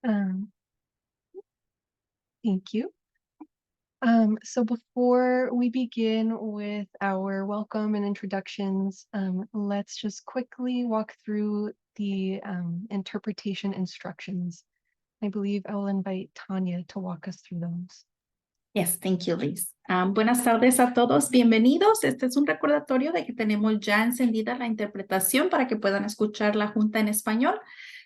Um, Thank you. So before we begin with our welcome and introductions, let's just quickly walk through the interpretation instructions. I believe I will invite Tanya to walk us through those. Yes, thank you, Liz. Buenas tardes a todos, bienvenidos. Este es un recordatorio de que tenemos ya encendida la interpretación para que puedan escuchar la junta en español.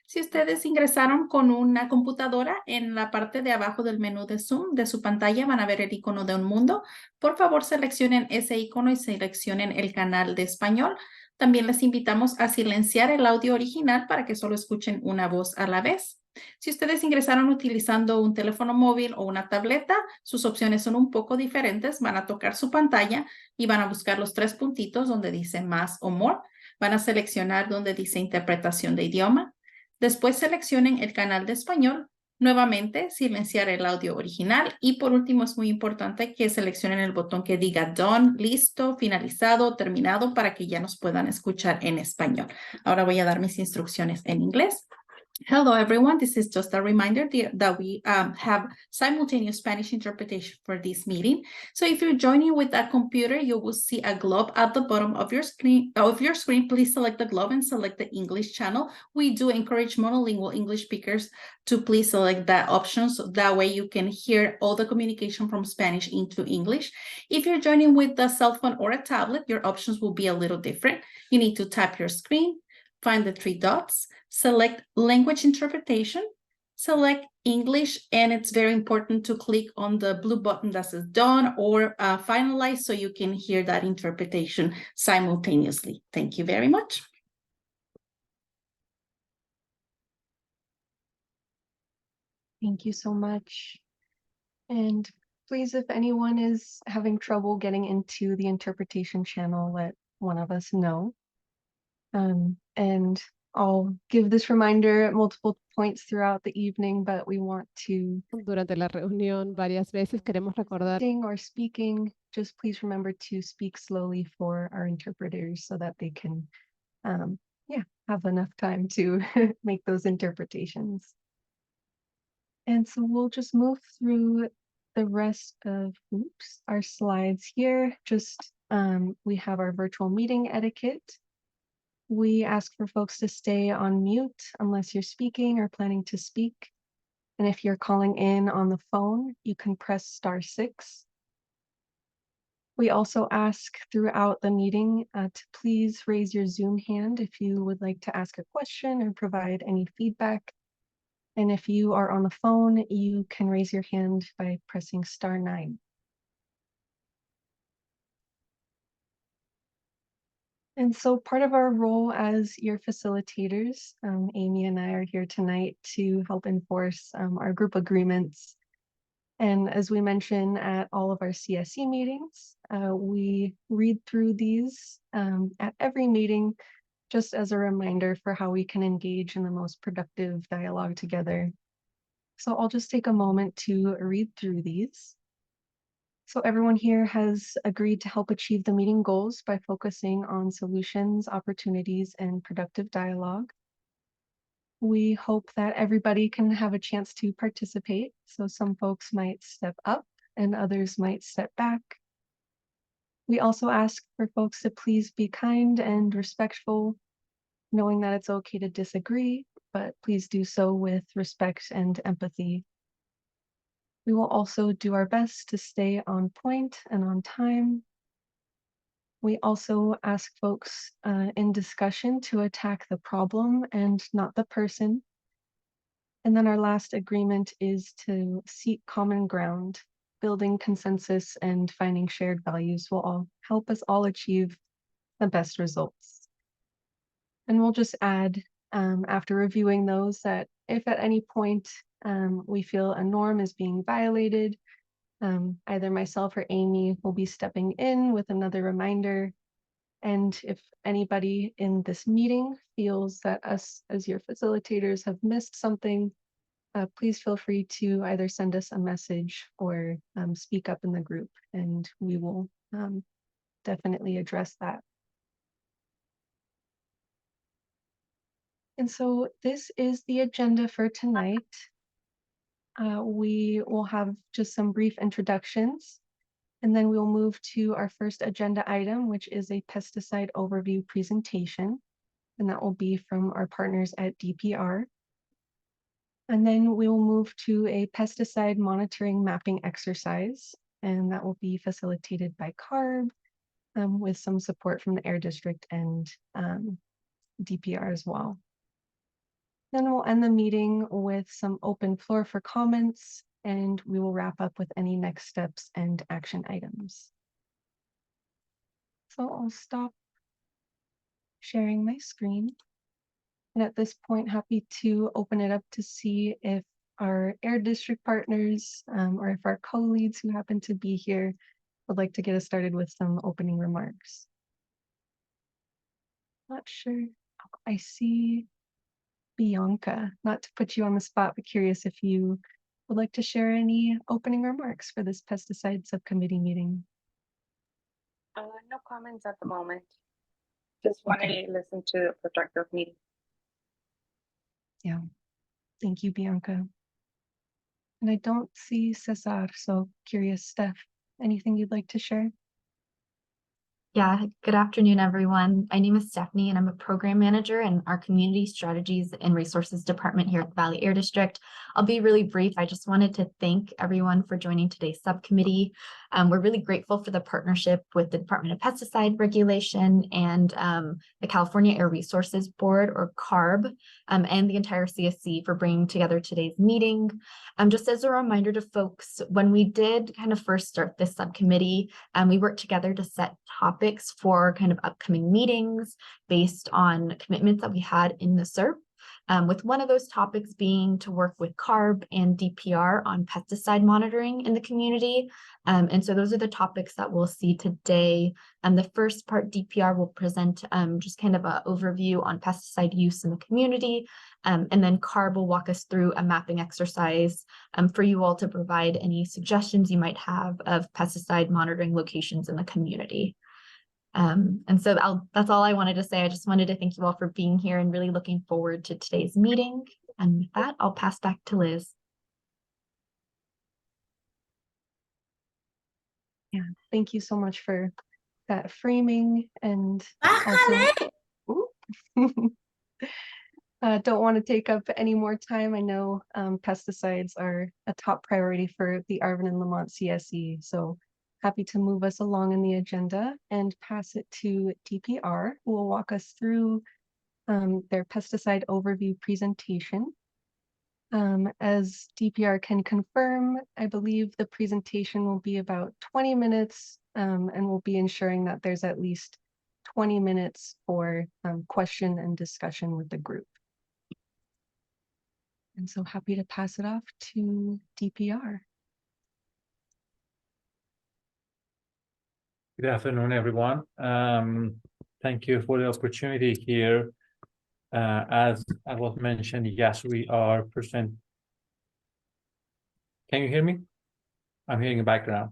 Si ustedes ingresaron con una computadora, en la parte de abajo del menú de Zoom de su pantalla van a ver el icono de un mundo. Por favor, seleccionen ese icono y seleccionen el canal de español. También les invitamos a silenciar el audio original para que solo escuchen una voz a la vez. Si ustedes ingresaron utilizando un teléfono móvil o una tableta, sus opciones son un poco diferentes. Van a tocar su pantalla y van a buscar los 3 puntitos donde dice más o more. Van a seleccionar donde dice interpretación de idioma. Después seleccionen el canal de español. Nuevamente, silenciar el audio original. Y por último, es muy importante que seleccionen el botón que diga done, listo, finalizado, terminado, para que ya nos puedan escuchar en español. Ahora voy a dar mis instrucciones en inglés. Hello, everyone. This is just a reminder that we have simultaneous Spanish interpretation for this meeting. So if you're joining with a computer, you will see a globe at the bottom of your screen. Please select the globe and select the English channel. We do encourage monolingual English speakers to please select that option, so that way you can hear all the communication from Spanish into English. If you're joining with a cell phone or a tablet, your options will be a little different. You need to tap your screen, find the 3 dots, select language interpretation, select English, and it's very important to click on the blue button that says done or finalize so you can hear that interpretation simultaneously. Thank you very much. Thank you so much. And please, if anyone is having trouble getting into the interpretation channel, let one of us know. And I'll give this reminder at multiple points throughout the evening, but we want to... Durante la reunión varias veces queremos recordar or speaking, just please remember to speak slowly for our interpreters so that they can, have enough time to make those interpretations. And so we'll just move through the rest of our slides here. Just we have our virtual meeting etiquette. We ask for folks to stay on mute unless you're speaking or planning to speak. And if you're calling in on the phone, you can press *6. We also ask throughout the meeting to please raise your Zoom hand if you would like to ask a question or provide any feedback. And if you are on the phone, you can raise your hand by pressing *9. And so part of our role as your facilitators, Amy and I are here tonight to help enforce our group agreements. And as we mention at all of our CSE meetings, we read through these at every meeting, just as a reminder for how we can engage in the most productive dialogue together. So I'll just take a moment to read through these. So everyone here has agreed to help achieve the meeting goals by focusing on solutions, opportunities, and productive dialogue. We hope that everybody can have a chance to participate. So some folks might step up and others might step back. We also ask for folks to please be kind and respectful, knowing that it's okay to disagree, but please do so with respect and empathy. We will also do our best to stay on point and on time. We also ask folks in discussion to attack the problem and not the person. And then our last agreement is to seek common ground. Building consensus and finding shared values will all help us all achieve the best results. And we'll just add, after reviewing those, that if at any point we feel a norm is being violated, either myself or Amy will be stepping in with another reminder. And if anybody in this meeting feels that us as your facilitators have missed something, please feel free to either send us a message or speak up in the group, and we will definitely address that. And so this is the agenda for tonight. we will have just some brief introductions, and then we'll move to our first agenda item, which is a pesticide overview presentation, and that will be from our partners at DPR. And then we will move to a pesticide monitoring mapping exercise, and that will be facilitated by CARB with some support from the Air District and DPR as well. Then we'll end the meeting with some open floor for comments, and we will wrap up with any next steps and action items. So I'll stop sharing my screen. And at this point, happy to open it up to see if our Air District partners or if our co-leads who happen to be here would like to get us started with some opening remarks. Not sure. I see Bianca, not to put you on the spot, but curious if you would like to share any opening remarks for this pesticide subcommittee meeting. No comments at the moment. Just want to listen to a productive meeting. Yeah, thank you, Bianca. And I don't see Cesar, so curious, Steph, anything you'd like to share? Yeah, good afternoon, everyone. My name is Stephanie, and I'm a program manager in our Community Strategies and Resources Department here at the Valley Air District. I'll be really brief. I just wanted to thank everyone for joining today's subcommittee. We're really grateful for the partnership with the Department of Pesticide Regulation and the California Air Resources Board, or CARB, and the entire CSC for bringing together today's meeting. Just as a reminder to folks, when we did kind of first start this subcommittee, we worked together to set topics for kind of upcoming meetings based on commitments that we had in the SERP, with one of those topics being to work with CARB and DPR on pesticide monitoring in the community. And so those are the topics that we'll see today. The first part, DPR will present just kind of an overview on pesticide use in the community. And then CARB will walk us through a mapping exercise for you all to provide any suggestions you might have of pesticide monitoring locations in the community. And so that's all I wanted to say. I just wanted to thank you all for being here and really looking forward to today's meeting. And with that, I'll pass back to Liz. Yeah, thank you so much for that framing, and also don't want to take up any more time. I know pesticides are a top priority for the Arvin and Lamont CSE, so happy to move us along in the agenda and pass it to DPR, who will walk us through their pesticide overview presentation. As DPR can confirm, I believe the presentation will be about 20 minutes, and we'll be ensuring that there's at least 20 minutes for question and discussion with the group. And so happy to pass it off to DPR. Good afternoon, everyone. Thank you for the opportunity here. As I was mentioned, yes, we are present. Can you hear me? I'm hearing a background.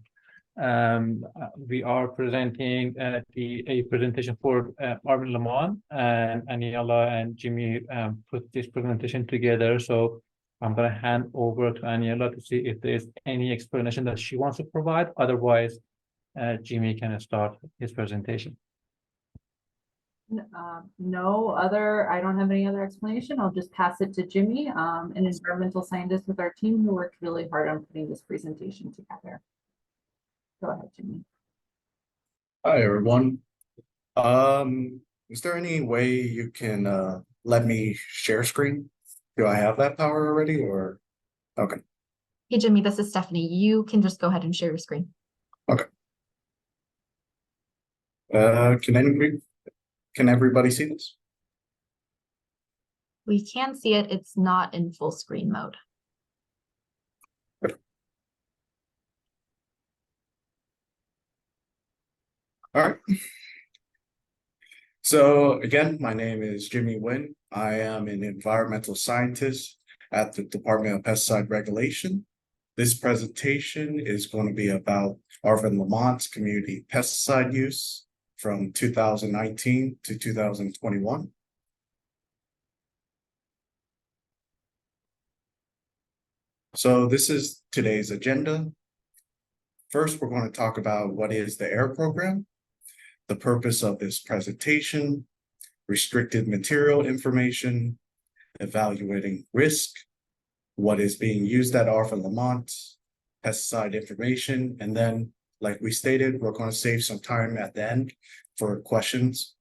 We are presenting a presentation for Arvin Lamont, and Aniela and Jimmy put this presentation together. So I'm going to hand over to Aniela to see if there's any explanation that she wants to provide. Otherwise, Jimmy can start his presentation. I don't have any other explanation. I'll just pass it to Jimmy, an environmental scientist with our team who worked really hard on putting this presentation together. Go ahead, Jimmy. Hi, everyone. Is there any way you can let me share screen? Do I have that power already, or? Okay. Hey, Jimmy, this is Stephanie. You can just go ahead and share your screen. Okay. Can everybody see this? We can see it. It's not in full screen mode. All right. So again, my name is Jimmy Nguyen. I am an environmental scientist at the Department of Pesticide Regulation. This presentation is going to be about Arvin Lamont's community pesticide use from 2019 to 2021. So this is today's agenda. First, we're going to talk about what is the AIR program, the purpose of this presentation, restricted material information, evaluating risk, what is being used at Arvin Lamont, pesticide information, and then, like we stated, we're going to save some time at the end for questions.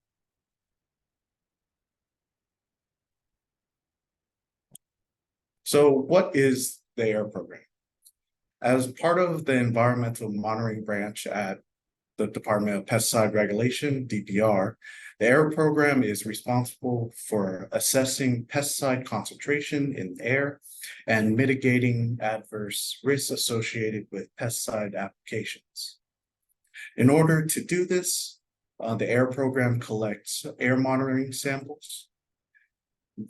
So what is the AIR program? As part of the environmental monitoring branch at the Department of Pesticide Regulation, DPR, the AIR program is responsible for assessing pesticide concentration in air and mitigating adverse risks associated with pesticide applications. In order to do this, the AIR program collects air monitoring samples.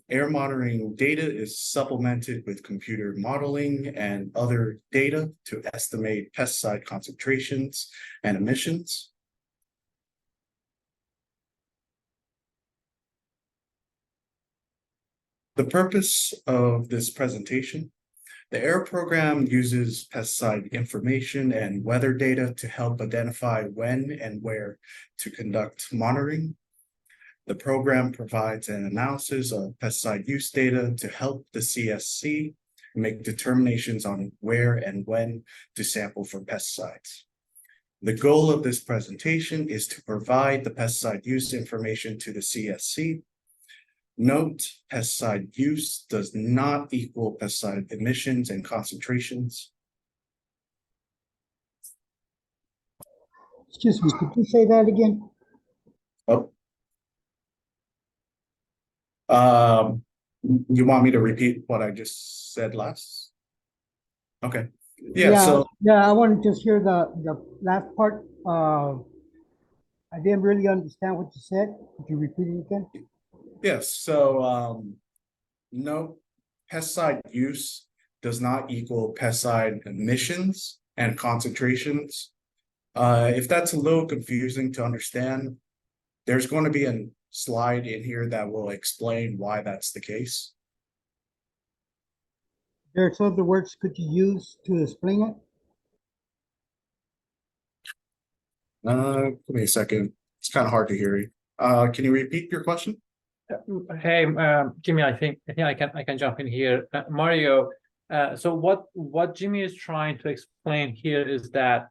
Air monitoring data is supplemented with computer modeling and other data to estimate pesticide concentrations and emissions. The purpose of this presentation: the AIR program uses pesticide information and weather data to help identify when and where to conduct monitoring. The program provides an analysis of pesticide use data to help the CSC make determinations on where and when to sample for pesticides. The goal of this presentation is to provide the pesticide use information to the CSC. Note, pesticide use does not equal pesticide emissions and concentrations. Excuse me, could you say that again? Oh. You want me to repeat what I just said last? Okay. So I want to just hear the last part. I didn't really understand what you said. Could you repeat it again? yes, so no, pesticide use does not equal pesticide emissions and concentrations. If that's a little confusing to understand, there's going to be a slide in here that will explain why that's the case. There's other words could you use to explain it? Give me a second. It's kind of hard to hear you. Can you repeat your question? Hey, Jimmy, I think I can jump in here. Mario, so what Jimmy is trying to explain here is that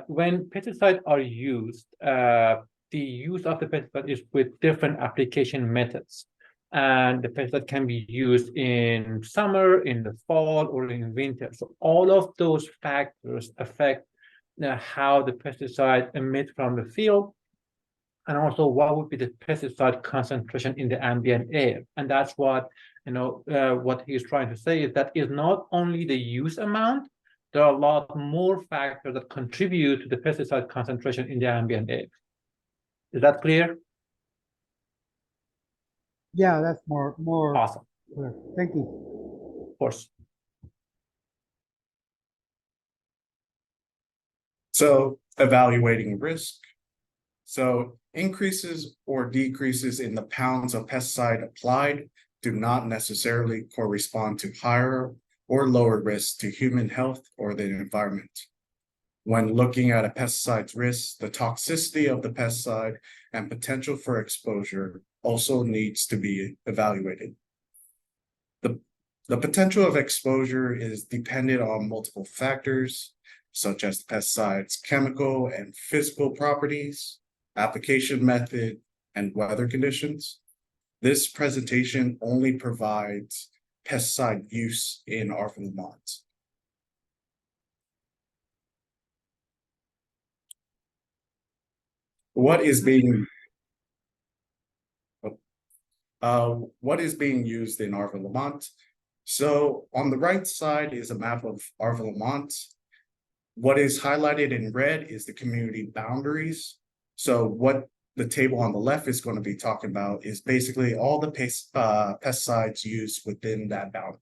when pesticides are used, the use of the pesticide is with different application methods. And the pesticide can be used in summer, in the fall, or in winter. So all of those factors affect how the pesticide emits from the field, and also what would be the pesticide concentration in the ambient air. And that's what, what he's trying to say is that is not only the use amount, there are a lot more factors that contribute to the pesticide concentration in the ambient air. Is that clear? Yeah, that's more Awesome. clear. Thank you. Of course. So evaluating risk. So increases or decreases in the pounds of pesticide applied do not necessarily correspond to higher or lower risk to human health or the environment. When looking at a pesticide's risk, the toxicity of the pesticide and potential for exposure also needs to be evaluated. The potential of exposure is dependent on multiple factors, such as the pesticide's chemical and physical properties, application method, and weather conditions. This presentation only provides pesticide use in Arvin Lamont. What is being used in Arvin Lamont? So on the right side is a map of Arvin Lamont. What is highlighted in red is the community boundaries. So what the table on the left is going to be talking about is basically all the pesticides used within that boundary.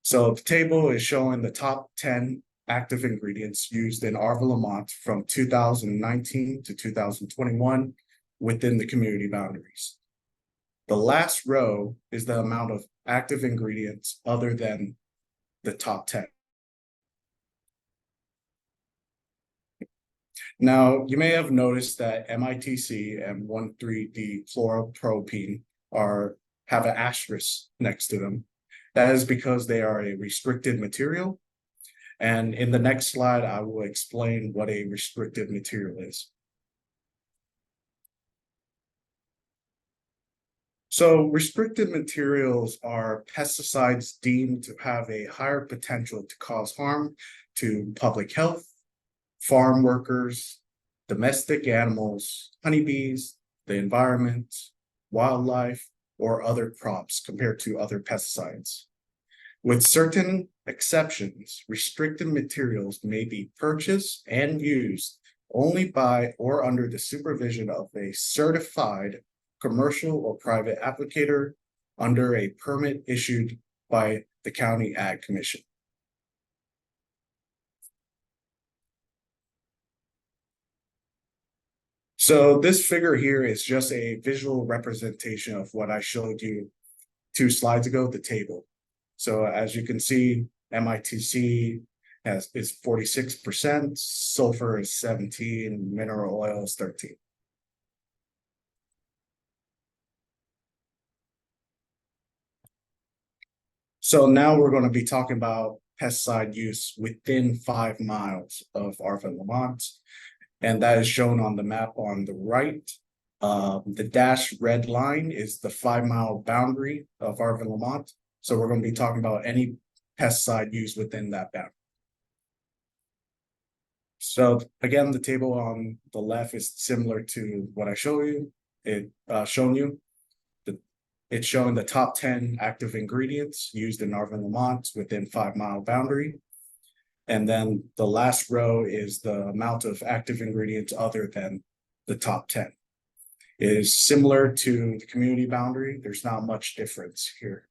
So the table is showing the top 10 active ingredients used in Arvin Lamont from 2019 to 2021 within the community boundaries. The last row is the amount of active ingredients other than the top 10. Now, you may have noticed that MITC and 1,3-D chloropropene have an asterisk next to them. That is because they are a restricted material. And in the next slide, I will explain what a restricted material is. So restricted materials are pesticides deemed to have a higher potential to cause harm to public health, farm workers, domestic animals, honeybees, the environment, wildlife, or other crops compared to other pesticides. With certain exceptions, restricted materials may be purchased and used only by or under the supervision of a certified commercial or private applicator under a permit issued by the County Ag Commission. So this figure here is just a visual representation of what I showed you 2 slides ago, the table. So as you can see, MITC is 46%, sulfur is 17, mineral oil is 13. So now we're going to be talking about pesticide use within 5 miles of Arvin, Lamont. And that is shown on the map on the right. The dashed red line is the 5-mile boundary of Arvin, Lamont. So we're going to be talking about any pesticide used within that boundary. So again, the table on the left is similar to what I showed you. It's showing the top 10 active ingredients used in Arvin, Lamont within 5-mile boundary. And then the last row is the amount of active ingredients other than the top 10. It is similar to the community boundary. There's not much difference here.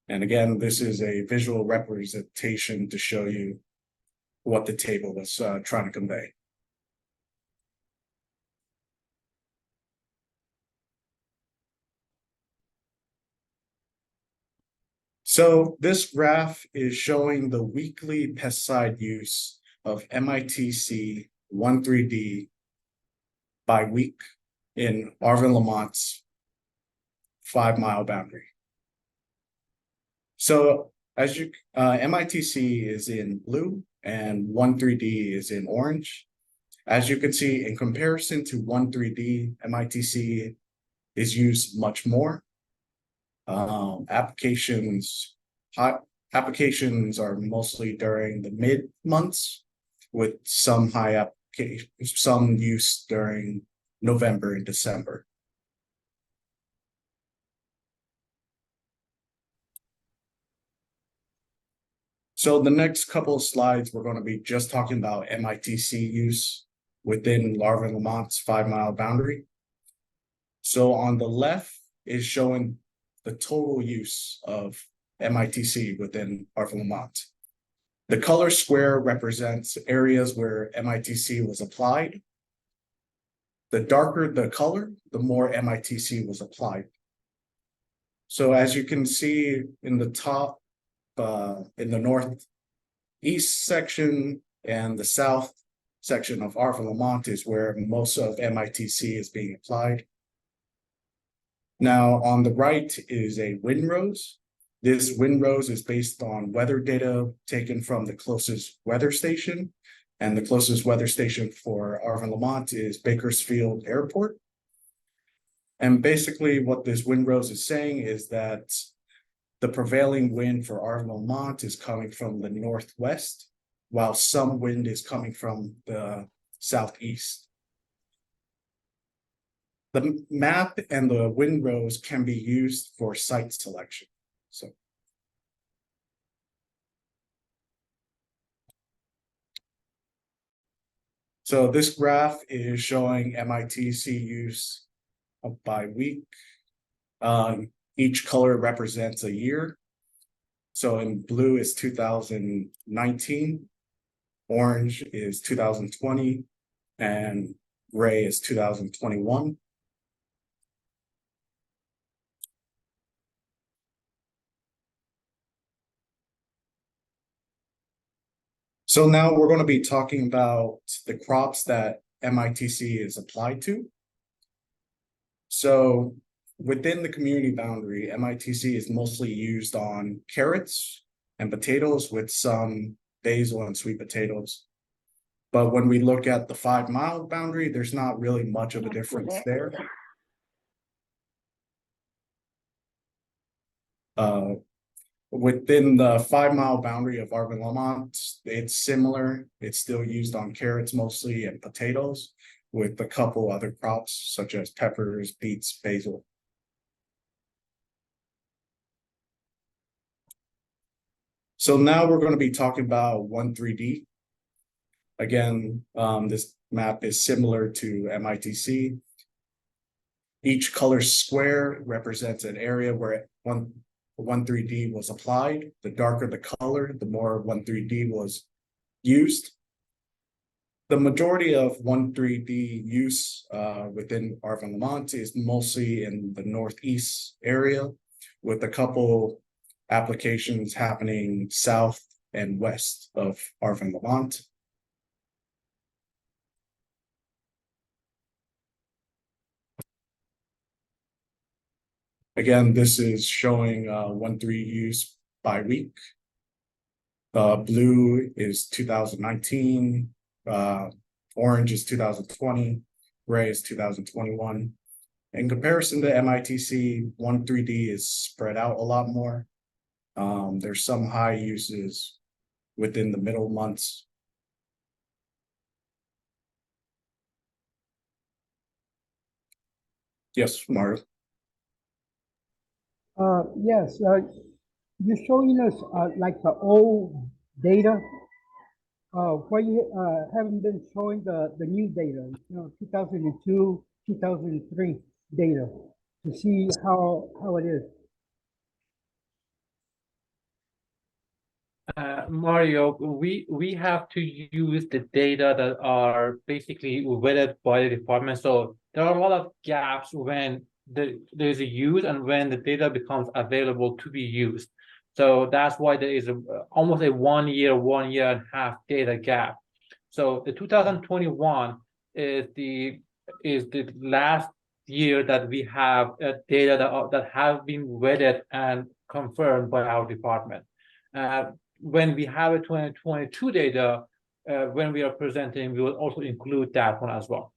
And again, this is a visual representation to show you what the table was trying to convey. So this graph is showing the weekly pesticide use of MITC 1,3-D by week in Arvin, Lamont's 5-mile boundary. So as you, MITC is in blue and 1,3-D is in orange. As you can see, in comparison to 1,3-D, MITC is used much more. Applications are mostly during the mid months, with some some use during November and December. So the next couple of slides, we're going to be just talking about MITC use within Arvin, Lamont's 5-mile boundary. So on the left is showing the total use of MITC within Arvin, Lamont. The color square represents areas where MITC was applied. The darker the color, the more MITC was applied. So as you can see in the top, in the northeast section and the south section of Arvin, Lamont is where most of MITC is being applied. Now, on the right is a windrose. This windrose is based on weather data taken from the closest weather station. And the closest weather station for Arvin, Lamont is Bakersfield Airport. And basically what this windrose is saying is that the prevailing wind for Arvin, Lamont is coming from the northwest, while some wind is coming from the southeast. The map and the windrose can be used for site selection. So this graph is showing MITC use by week. Each color represents a year. So in blue is 2019, orange is 2020, and gray is 2021. So now we're going to be talking about the crops that MITC is applied to. So within the community boundary, MITC is mostly used on carrots and potatoes with some basil and sweet potatoes. But when we look at the 5 mile boundary, there's not really much of a difference there. Within the 5 mile boundary of Arvin, Lamont, it's similar. It's still used on carrots mostly and potatoes, with a couple other crops such as peppers, beets, basil. So now we're going to be talking about 1,3-D. Again, this map is similar to MITC. Each color square represents an area where 1,3-D was applied. The darker the color, the more 1,3-D was used. The majority of 1,3-D use within Arvin, Lamont is mostly in the northeast area, with a couple applications happening south and west of Arvin, Lamont. Again, this is showing 1,3 use by week. Blue is 2019, orange is 2020, gray is 2021. In comparison to MITC, 1,3-D is spread out a lot more. There's some high uses within the middle months. Yes, Mario. Yes, you're showing us like the old data. Why you haven't been showing the new data, 2002, 2003 data to see how it is. Mario, we have to use the data that are basically vetted by the department. So there are a lot of gaps when there's a use and when the data becomes available to be used. So that's why there is almost a 1 year, 1.5 year data gap. So the 2021 is the last year that we have data that have been vetted and confirmed by our department. When we have a 2022 data, when we are presenting, we will also include that one as well.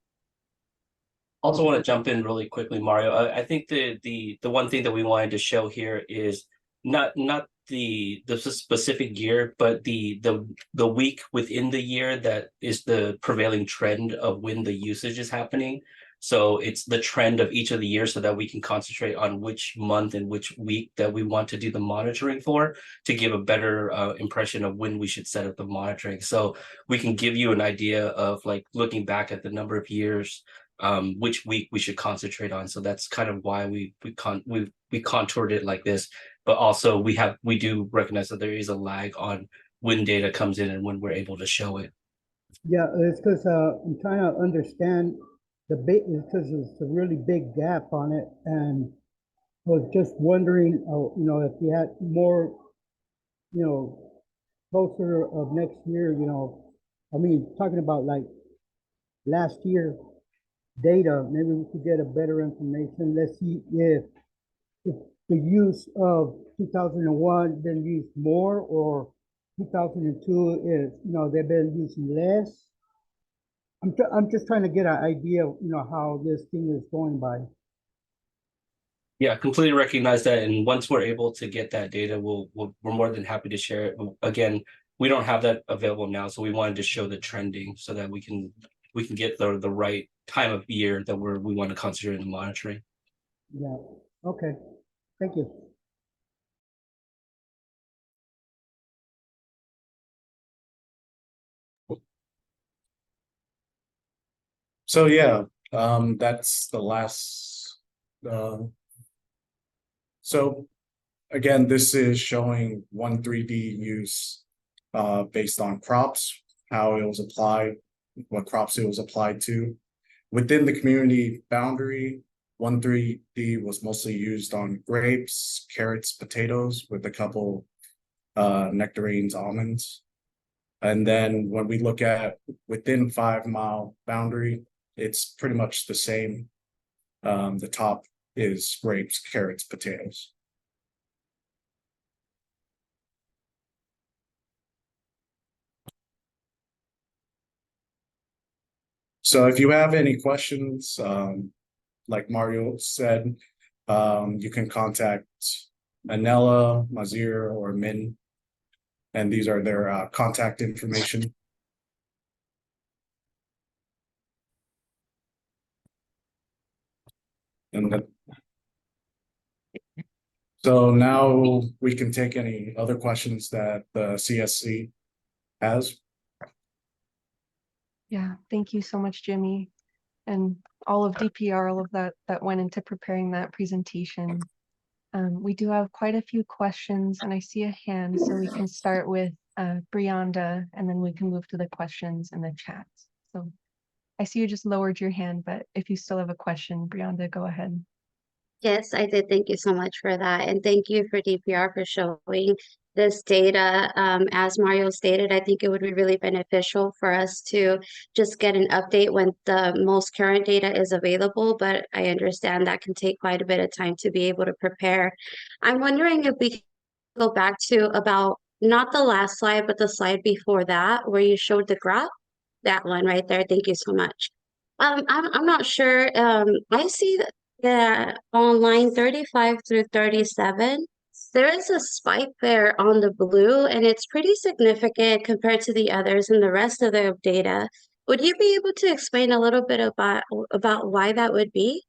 Also want to jump in really quickly, Mario. I think the one thing that we wanted to show here is not the specific year, but the week within the year that is the prevailing trend of when the usage is happening. So it's the trend of each of the years so that we can concentrate on which month and which week that we want to do the monitoring for to give a better impression of when we should set up the monitoring. So we can give you an idea of like looking back at the number of years, which week we should concentrate on. So that's kind of why we contoured it like this. But also we do recognize that there is a lag on when data comes in and when we're able to show it. Yeah, it's because I'm trying to understand because it's a really big gap on it, and I was just wondering, if you had more, closer of next year, I mean, talking about like last year data, maybe we could get a better information. Let's see if the use of 2001 been used more, or 2002 is, they've been using less. I'm just trying to get an idea of, how this thing is going by. Yeah, completely recognize that. And once we're able to get that data, we're more than happy to share it. Again, we don't have that available now, so we wanted to show the trending so that we can get the right time of year that we want to concentrate on the monitoring. Yeah. Okay. Thank you. So yeah, that's the last. So again, this is showing 1,3-D use based on crops, how it was applied, what crops it was applied to. Within the community boundary, 1,3-D was mostly used on grapes, carrots, potatoes, with a couple nectarines, almonds. And then when we look at within 5 mile boundary, it's pretty much the same. The top is grapes, carrots, potatoes. So if you have any questions, like Mario said, you can contact Anela, Mazir, or Min, and these are their contact information. And so now we can take any other questions that the CSC has. Yeah, thank you so much, Jimmy, and all of DPR, all of that went into preparing that presentation. We do have quite a few questions, and I see a hand, so we can start with Brianda, and then we can move to the questions in the chat. So I see you just lowered your hand, but if you still have a question, Brianda, go ahead. Yes, I did. Thank you so much for that. And thank you for DPR for showing this data. As Mario stated, I think it would be really beneficial for us to just get an update when the most current data is available, but I understand that can take quite a bit of time to be able to prepare. I'm wondering if we can go back to about not the last slide, but the slide before that, where you showed the graph. That one right there. Thank you so much. I'm not sure. I see that on line 35 through 37, there is a spike there on the blue, and it's pretty significant compared to the others and the rest of the data. Would you be able to explain a little bit about why that would be?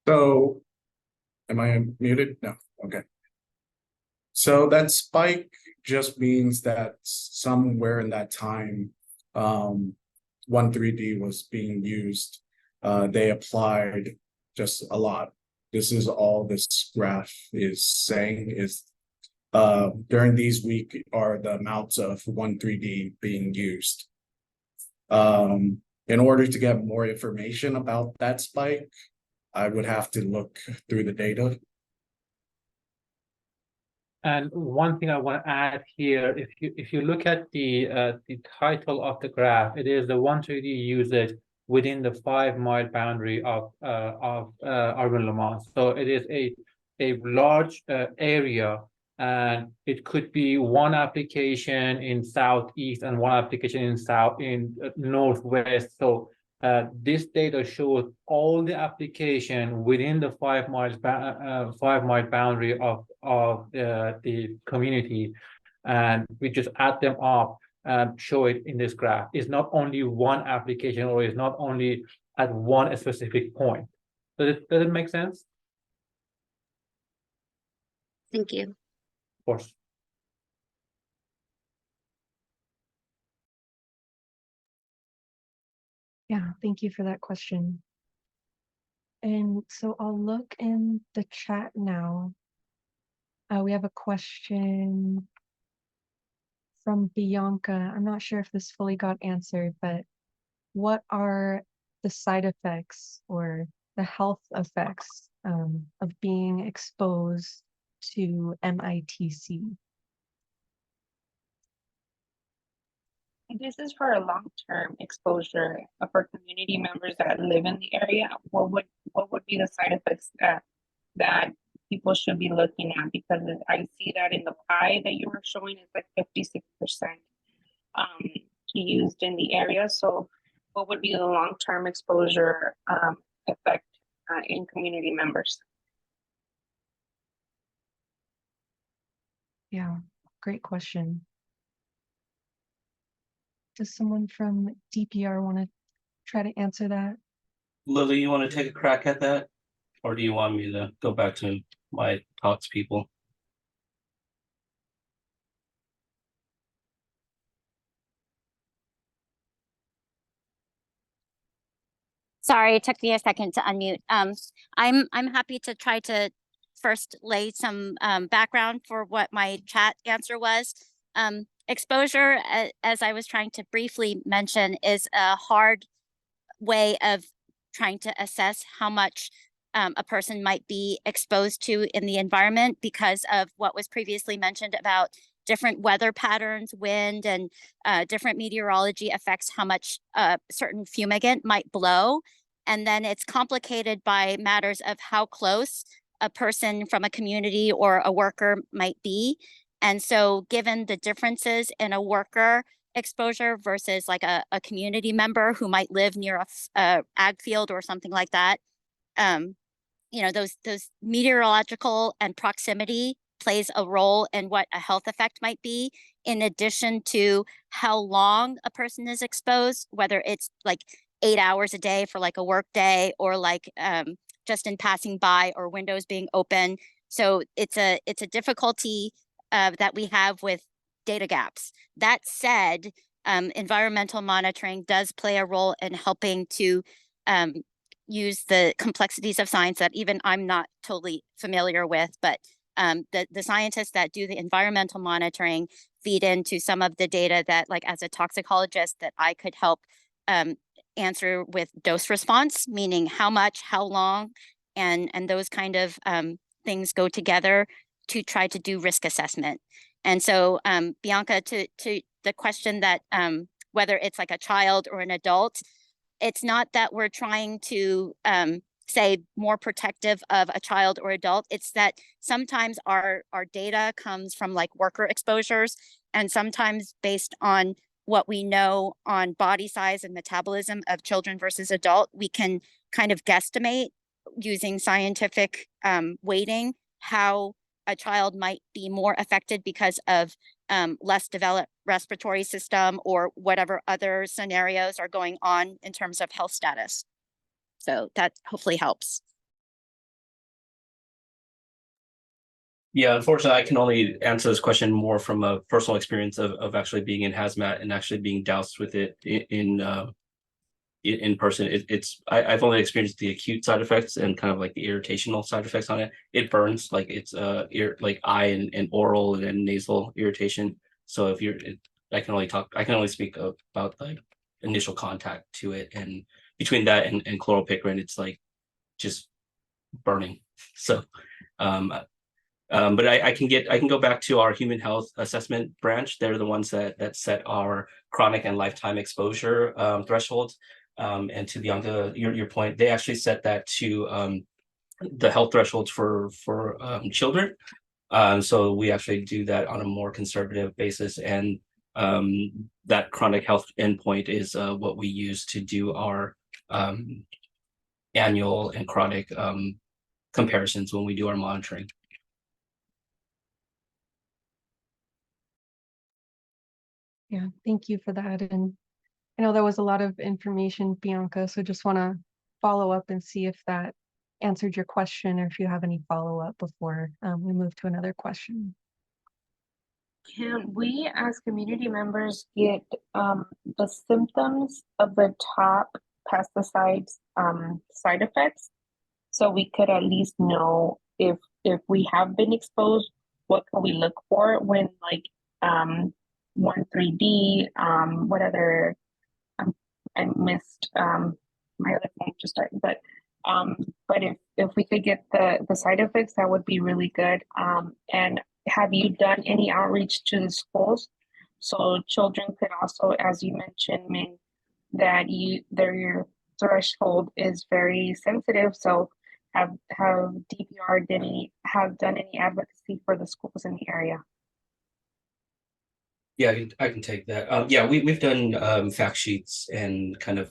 So, am I muted? No, okay. So that spike just means that somewhere in that time, 1,3-D was being used. They applied just a lot. This is all this graph is saying is during these weeks are the amounts of 1,3-D being used. In order to get more information about that spike, I would have to look through the data. And one thing I want to add here, if you look at the title of the graph, it is the 1,3-D usage within the 5 mile boundary of Arvin, Lamont. So it is a large area, and it could be one application in southeast and one application in northwest. So this data shows all the application within the 5 mile boundary of the community, and we just add them up and show it in this graph. It's not only one application, or it's not only at one specific point. Does it make sense? Thank you. Of course. Yeah, thank you for that question. And so I'll look in the chat now. We have a question from Bianca. I'm not sure if this fully got answered, but what are the side effects or the health effects of being exposed to MITC? This is for a long-term exposure for community members that live in the area. What would be the side effects that people should be looking at? Because I see that in the pie that you were showing, it's like 56% used in the area. So what would be the long-term exposure effect in community members? Yeah, great question. Does someone from DPR want to try to answer that? Lily, you want to take a crack at that? Or do you want me to go back to my talks people? Sorry, it took me a second to unmute. I'm happy to try to first lay some background for what my chat answer was. Exposure, as I was trying to briefly mention, is a hard way of trying to assess how much a person might be exposed to in the environment because of what was previously mentioned about different weather patterns, wind, and different meteorology affects how much certain fumigant might blow. And then it's complicated by matters of how close a person from a community or a worker might be. And so given the differences in a worker exposure versus like a community member who might live near a ag field or something like that, you know, those meteorological and proximity plays a role in what a health effect might be, in addition to how long a person is exposed, whether it's like 8 hours a day for like a work day, or like just in passing by, or windows being open. So it's a difficulty that we have with data gaps. That said, environmental monitoring does play a role in helping to use the complexities of science that even I'm not totally familiar with, but the scientists that do the environmental monitoring feed into some of the data that, like as a toxicologist, that I could help answer with dose response, meaning how much, how long, and those kind of things go together to try to do risk assessment. And so Bianca, to the question that whether it's like a child or an adult, it's not that we're trying to say more protective of a child or adult. It's that sometimes our data comes from like worker exposures, and sometimes based on what we know on body size and metabolism of children versus adult, we can kind of guesstimate using scientific weighting how a child might be more affected because of less developed respiratory system, or whatever other scenarios are going on in terms of health status. So that hopefully helps. Yeah, unfortunately, I can only answer this question more from a personal experience of actually being in hazmat and actually being doused with it in person. I've only experienced the acute side effects and kind of like the irritational side effects on it. It burns, like it's like eye and oral and nasal irritation. So if I can only speak about like initial contact to it, and between that and chloropicrin, it's like just burning. So but I can go back to our human health assessment branch. They're the ones that set our chronic and lifetime exposure thresholds. And to Bianca, your point, they actually set that to the health thresholds for children. So we actually do that on a more conservative basis, and that chronic health endpoint is what we use to do our annual and chronic comparisons when we do our monitoring. Yeah, thank you for that. And I know that was a lot of information, Bianca, so just want to follow up and see if that answered your question, or if you have any follow-up before we move to another question. Can we, as community members, get the symptoms of the top pesticides side effects, so we could at least know if we have been exposed, what can we look for when, like 1,3-D, what other, I missed my other phone just started, but if we could get the side effects, that would be really good. And have you done any outreach to the schools, so children could also, as you mentioned, Ming, that their threshold is very sensitive, so have DPR done any advocacy for the schools in the area? Yeah, I can take that. Yeah, we've done fact sheets and kind of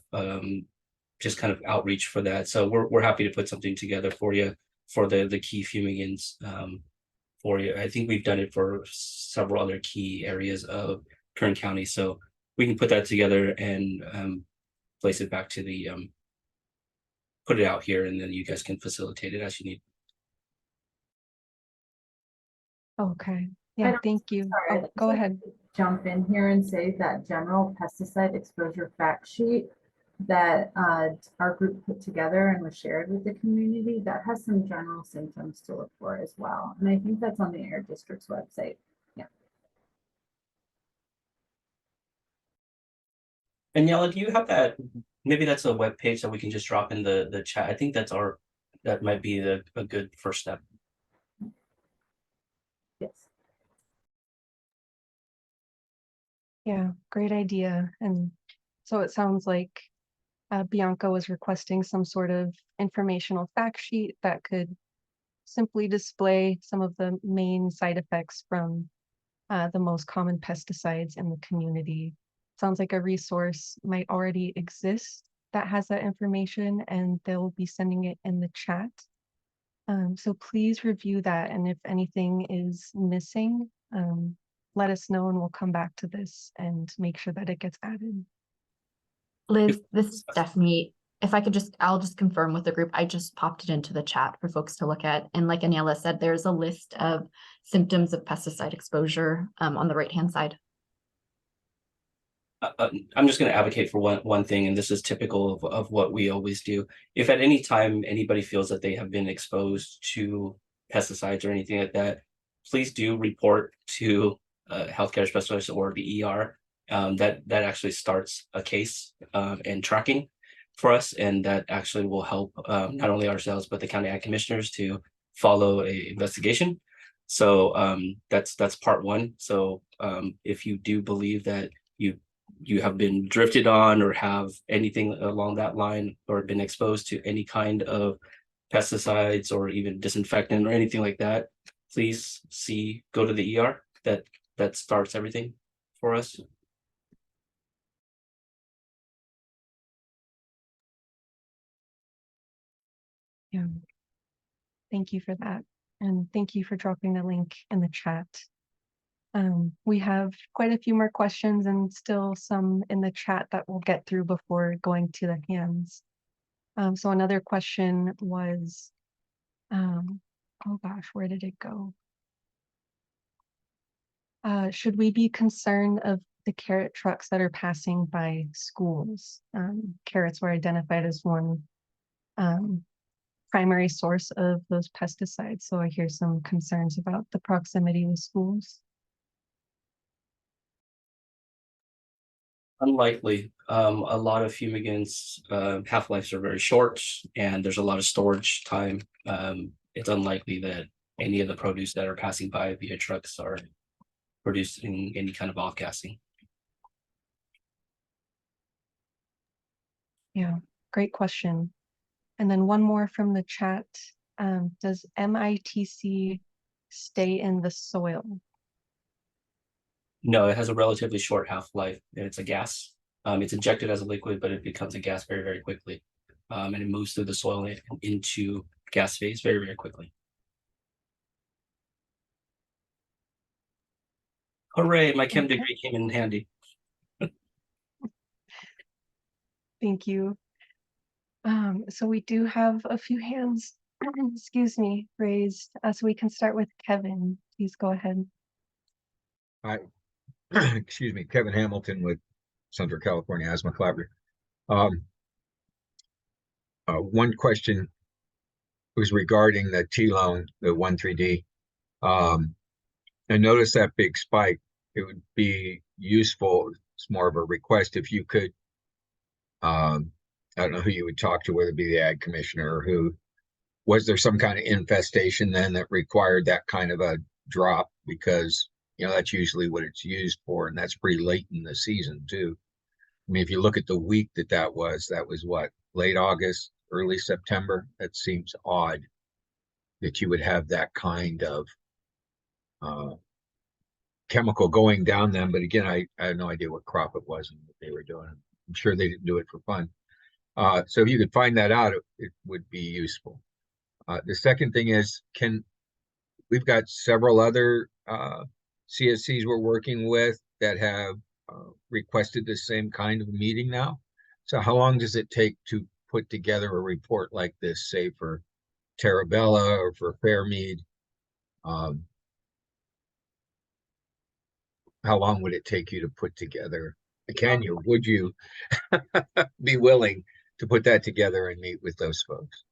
just kind of outreach for that. So we're happy to put something together for you for the key fumigants for you. I think we've done it for several other key areas of Kern County. So we can put that together and place it back to the put it out here, and then you guys can facilitate it as you need. Okay. Yeah, thank you. Oh, go ahead. Jump in here and say that general pesticide exposure fact sheet that our group put together and was shared with the community, that has some general symptoms to look for as well. And I think that's on the Air District's website. Yeah. And Yala, do you have that? Maybe that's a web page that we can just drop in the chat. I think that's our that might be a good first step. Yes. Yeah, great idea. And so it sounds like Bianca was requesting some sort of informational fact sheet that could simply display some of the main side effects from the most common pesticides in the community. Sounds like a resource might already exist that has that information, and they'll be sending it in the chat. So please review that, and if anything is missing, let us know and we'll come back to this and make sure that it gets added. Liz, this is Stephanie. If I could I'll just confirm with the group. I just popped it into the chat for folks to look at. And like Aniela said, there's a list of symptoms of pesticide exposure on the right-hand side. I'm just going to advocate for one thing, and this is typical of what we always do. If at any time anybody feels that they have been exposed to pesticides or anything like that, please do report to a healthcare specialist or the ER. That actually starts a case and tracking for us, and that actually will help not only ourselves but the county ag commissioners to follow a investigation. So that's part one. So if you do believe that you have been drifted on or have anything along that line or been exposed to any kind of pesticides or even disinfectant or anything like that, please go to the ER. That starts everything for us. Yeah. Thank you for that. And thank you for dropping the link in the chat. We have quite a few more questions and still some in the chat that we'll get through before going to the hands. So another question was, oh gosh, where did it go? Should we be concerned of the carrot trucks that are passing by schools? Carrots were identified as one primary source of those pesticides. So I hear some concerns about the proximity with schools. Unlikely. A lot of fumigants half-lives are very short and there's a lot of storage time. It's unlikely that any of the produce that are passing by via trucks are producing any kind of off-gassing. Yeah, great question. And then one more from the chat. Does MITC stay in the soil? No, it has a relatively short half-life and it's a gas. It's injected as a liquid, but it becomes a gas very, very quickly. And it moves through the soil and into gas phase very, very quickly. Hooray, my chem degree came in handy. Thank you. So we do have a few hands, excuse me, raised. So we can start with Kevin. Please go ahead. Hi, excuse me, Kevin Hamilton with Central California Asthma Collaborative. One question was regarding the T-loan, the 1,3-D. I noticed that big spike. It would be useful, it's more of a request, if you could, I don't know who you would talk to, whether it be the ag commissioner or who. Was there some kind of infestation then that required that kind of a drop? Because, you know, that's usually what it's used for, and that's pretty late in the season too. I mean, if you look at the week that was what, late August, early September? That seems odd that you would have that kind of chemical going down them. But again, I had no idea what crop it was and what they were doing. I'm sure they didn't do it for fun. So if you could find that out, it would be useful. The second thing is, we've got several other CSCs we're working with that have requested the same kind of meeting now. So how long does it take to put together a report like this, say for Terabella or for Fairmead? How long would it take you to put together? Would you be willing to put that together and meet with those folks?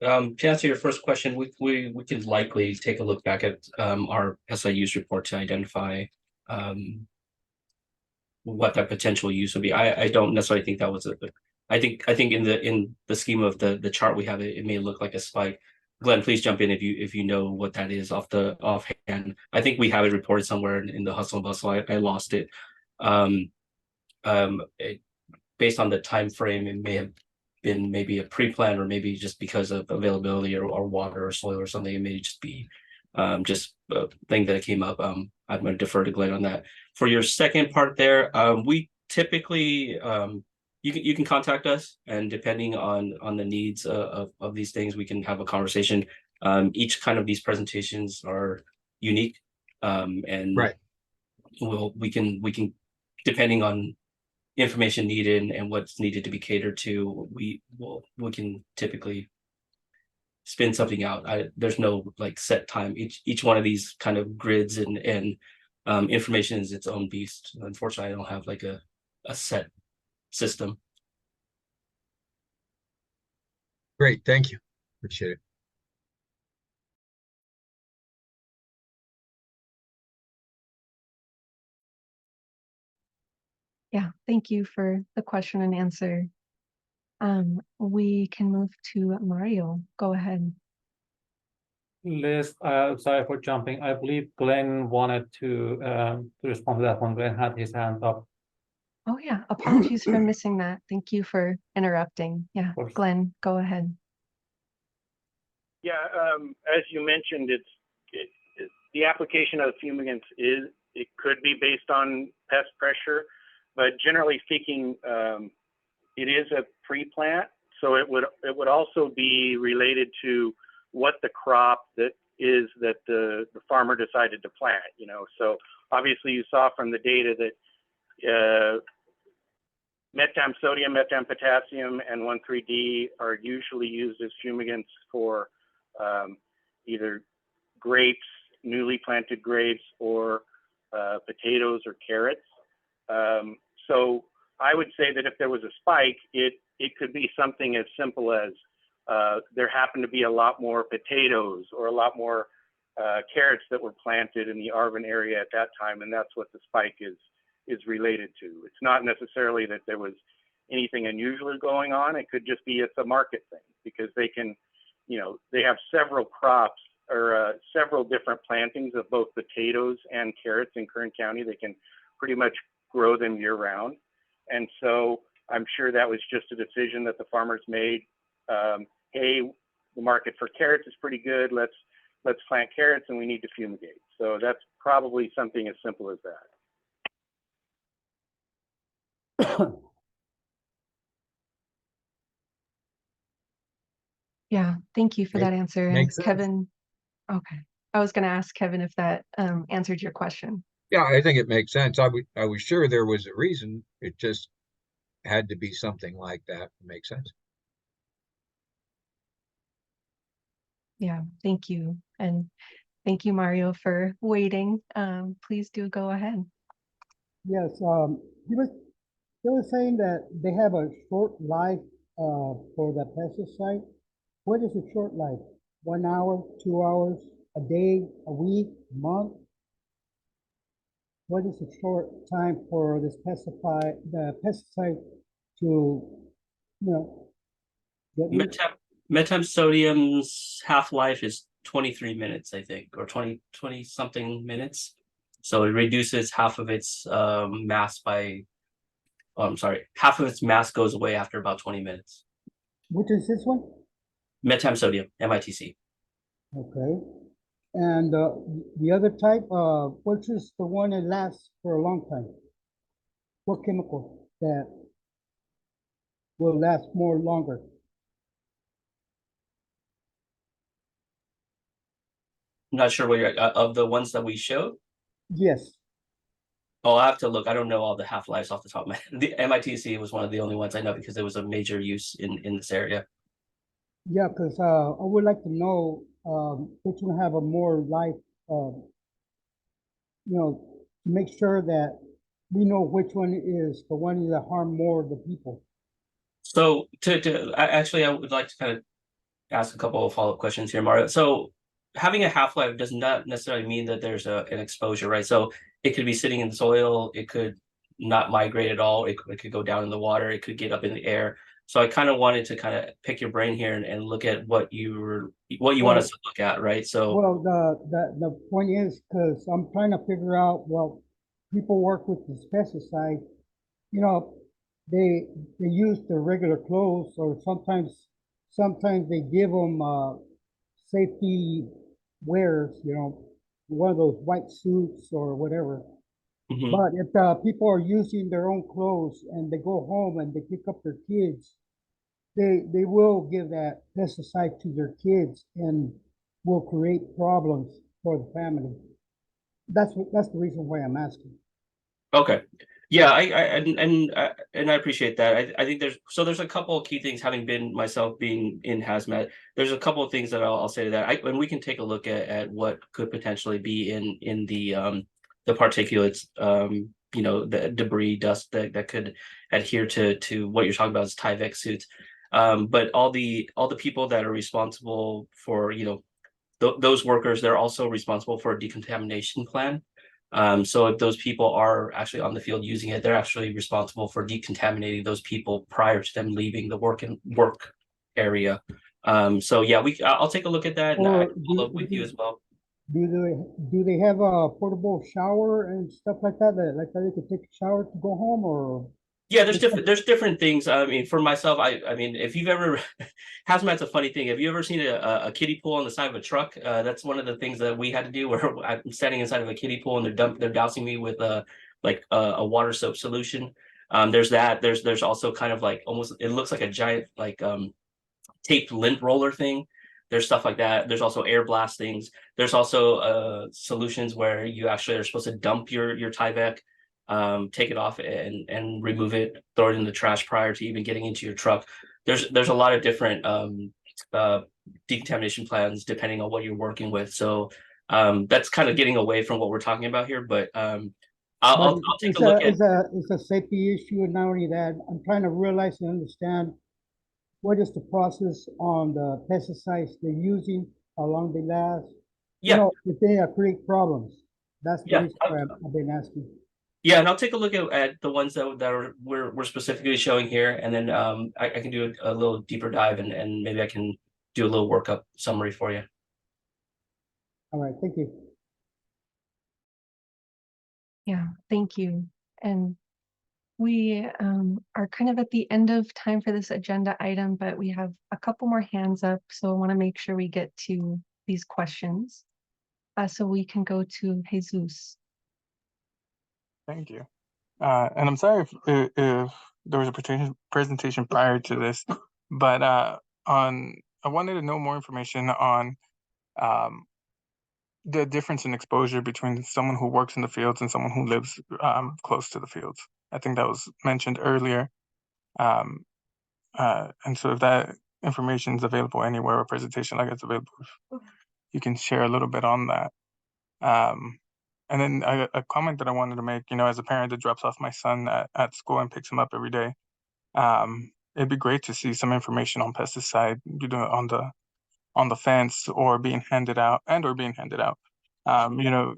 To answer your first question, we could likely take a look back at our pesticide use report to identify what that potential use would be. I don't necessarily think that was I think in the scheme of the chart we have, it may look like a spike. Glenn, please jump in if you know what that is offhand. I think we have it reported somewhere in the hustle and bustle. I lost it. Based on the time frame, it may have been maybe a pre-plan, or maybe just because of availability or water or soil or something. It may just be just a thing that came up. I'm going to defer to Glenn on that. For your second part there, we typically you can contact us, and depending on the needs of these things, we can have a conversation. Each kind of these presentations are unique, and Right. we can depending on information needed and what's needed to be catered to, we can typically spin something out. There's no like set time. Each one of these kind of grids and information is its own beast. Unfortunately, I don't have like a set system. Great, thank you. Appreciate it. Yeah, thank you for the question and answer. We can move to Mario. Go ahead. Liz, sorry for jumping. I believe Glenn wanted to respond to that one. Glenn had his hand up. Oh yeah, apologies for missing that. Thank you for interrupting. Yeah, course. Glenn, go ahead. Yeah, as you mentioned, the application of fumigants it could be based on pest pressure, but generally speaking, it is a pre-plant, so it would also be related to what the crop that the farmer decided to plant. You know, so obviously you saw from the data that metam sodium, metam potassium, and 1,3-D are usually used as fumigants for either grapes, newly planted grapes, or potatoes or carrots. So I would say that if there was a spike, it could be something as simple as there happened to be a lot more potatoes or a lot more carrots that were planted in the Arvin area at that time, and that's what the spike is related to. It's not necessarily that there was anything unusual going on. It could just be it's a market thing, because they can, you know, they have several crops or several different plantings of both potatoes and carrots in Kern County. They can pretty much grow them year round. And so I'm sure that was just a decision that the farmers made. Hey, the market for carrots is pretty good. Let's plant carrots, and we need to fumigate. So that's probably something as simple as that. Yeah, thank you for that answer. And Makes sense. Kevin, okay. I was going to ask Kevin if that answered your question. Yeah, I think it makes sense. I was sure there was a reason. It just had to be something like that. It makes sense. Yeah, thank you. And thank you, Mario, for waiting. Please do go ahead. Yes, they were saying that they have a short life for the pesticide. What is a short life? 1 hour, 2 hours, a day, a week, a month? What is a short time for this the pesticide to, you know, get Metam sodium's half-life is 23 minutes, I think, or 20 something minutes. So it reduces half of its mass by, oh, I'm sorry, half of its mass goes away after about 20 minutes. Which is this one? Metam sodium, MITC. Okay. And the other type, which is the one that lasts for a long time? What chemical that will last more longer? I'm not sure what you're of the ones that we showed. Yes. Oh, I have to look. I don't know all the half-lives off the top of my head. The MITC was one of the only ones I know because it was a major use in this area. Yeah, because I would like to know which one have a more life, you know, to make sure that we know which one is the one that harm more the people. So I would like to kind of ask a couple of follow-up questions here, Mario. So having a half-life does not necessarily mean that there's an exposure, right? So it could be sitting in the soil, it could not migrate at all, it could go down in the water, it could get up in the air. So I kind of wanted to kind of pick your brain here and look at what you want us to look at, right? So well, the point is, because I'm trying to figure out, well, people work with this pesticide, you know, they use their regular clothes, or sometimes they give them safety wears, you know, one of those white suits or whatever. mhm. But if people are using their own clothes and they go home and they pick up their kids, they will give that pesticide to their kids and will create problems for the family. That's the reason why I'm asking. Okay. Yeah, and I appreciate that. I think there's a couple of key things, having been myself being in hazmat. There's a couple of things that I'll say to that. And we can take a look at what could potentially be in the particulates, you know, the debris, dust that could adhere to what you're talking about as Tyvek suits. But all the people that are responsible for, you know, those workers, they're also responsible for a decontamination plan. So if those people are actually on the field using it, they're actually responsible for decontaminating those people prior to them leaving the work area. So yeah, I'll take a look at that and I can follow up with you as well. Do they have a portable shower and stuff like that? Like that they could take a shower to go home, or? Yeah, there's different things. I mean, for myself, I mean, if you've ever hazmat's a funny thing. Have you ever seen a kiddie pool on the side of a truck? That's one of the things that we had to do, where I'm standing inside of a kiddie pool and they're dousing me with a water soap solution. There's that. There's also kind of like almost, it looks like a giant like taped lint roller thing. There's stuff like that. There's also air blast things. There's also solutions where you actually are supposed to dump your Tyvek, take it off and remove it, throw it in the trash prior to even getting into your truck. There's a lot of different decontamination plans depending on what you're working with. So that's kind of getting away from what we're talking about here, but I'll take a look at. It's a safety issue, and not only that, I'm trying to realize and understand what is the process on the pesticides they're using, how long they last. Yeah. You know, if they create problems. That's the Yeah. reason why I've been asking. Yeah, and I'll take a look at the ones that we're specifically showing here, and then I can do a little deeper dive and maybe I can do a little workup summary for you. All right, thank you. Yeah, thank you. And we are kind of at the end of time for this agenda item, but we have a couple more hands up, so I want to make sure we get to these questions. So we can go to Jesus. Thank you. And I'm sorry if there was a presentation prior to this, but I wanted to know more information on the difference in exposure between someone who works in the fields and someone who lives close to the fields. I think that was mentioned earlier. And so if that information is available anywhere, or presentation like it's available, you can share a little bit on that. And then a comment that I wanted to make, you know, as a parent that drops off my son at school and picks him up every day, it'd be great to see some information on pesticide, you know, on the fence or being handed out, you know,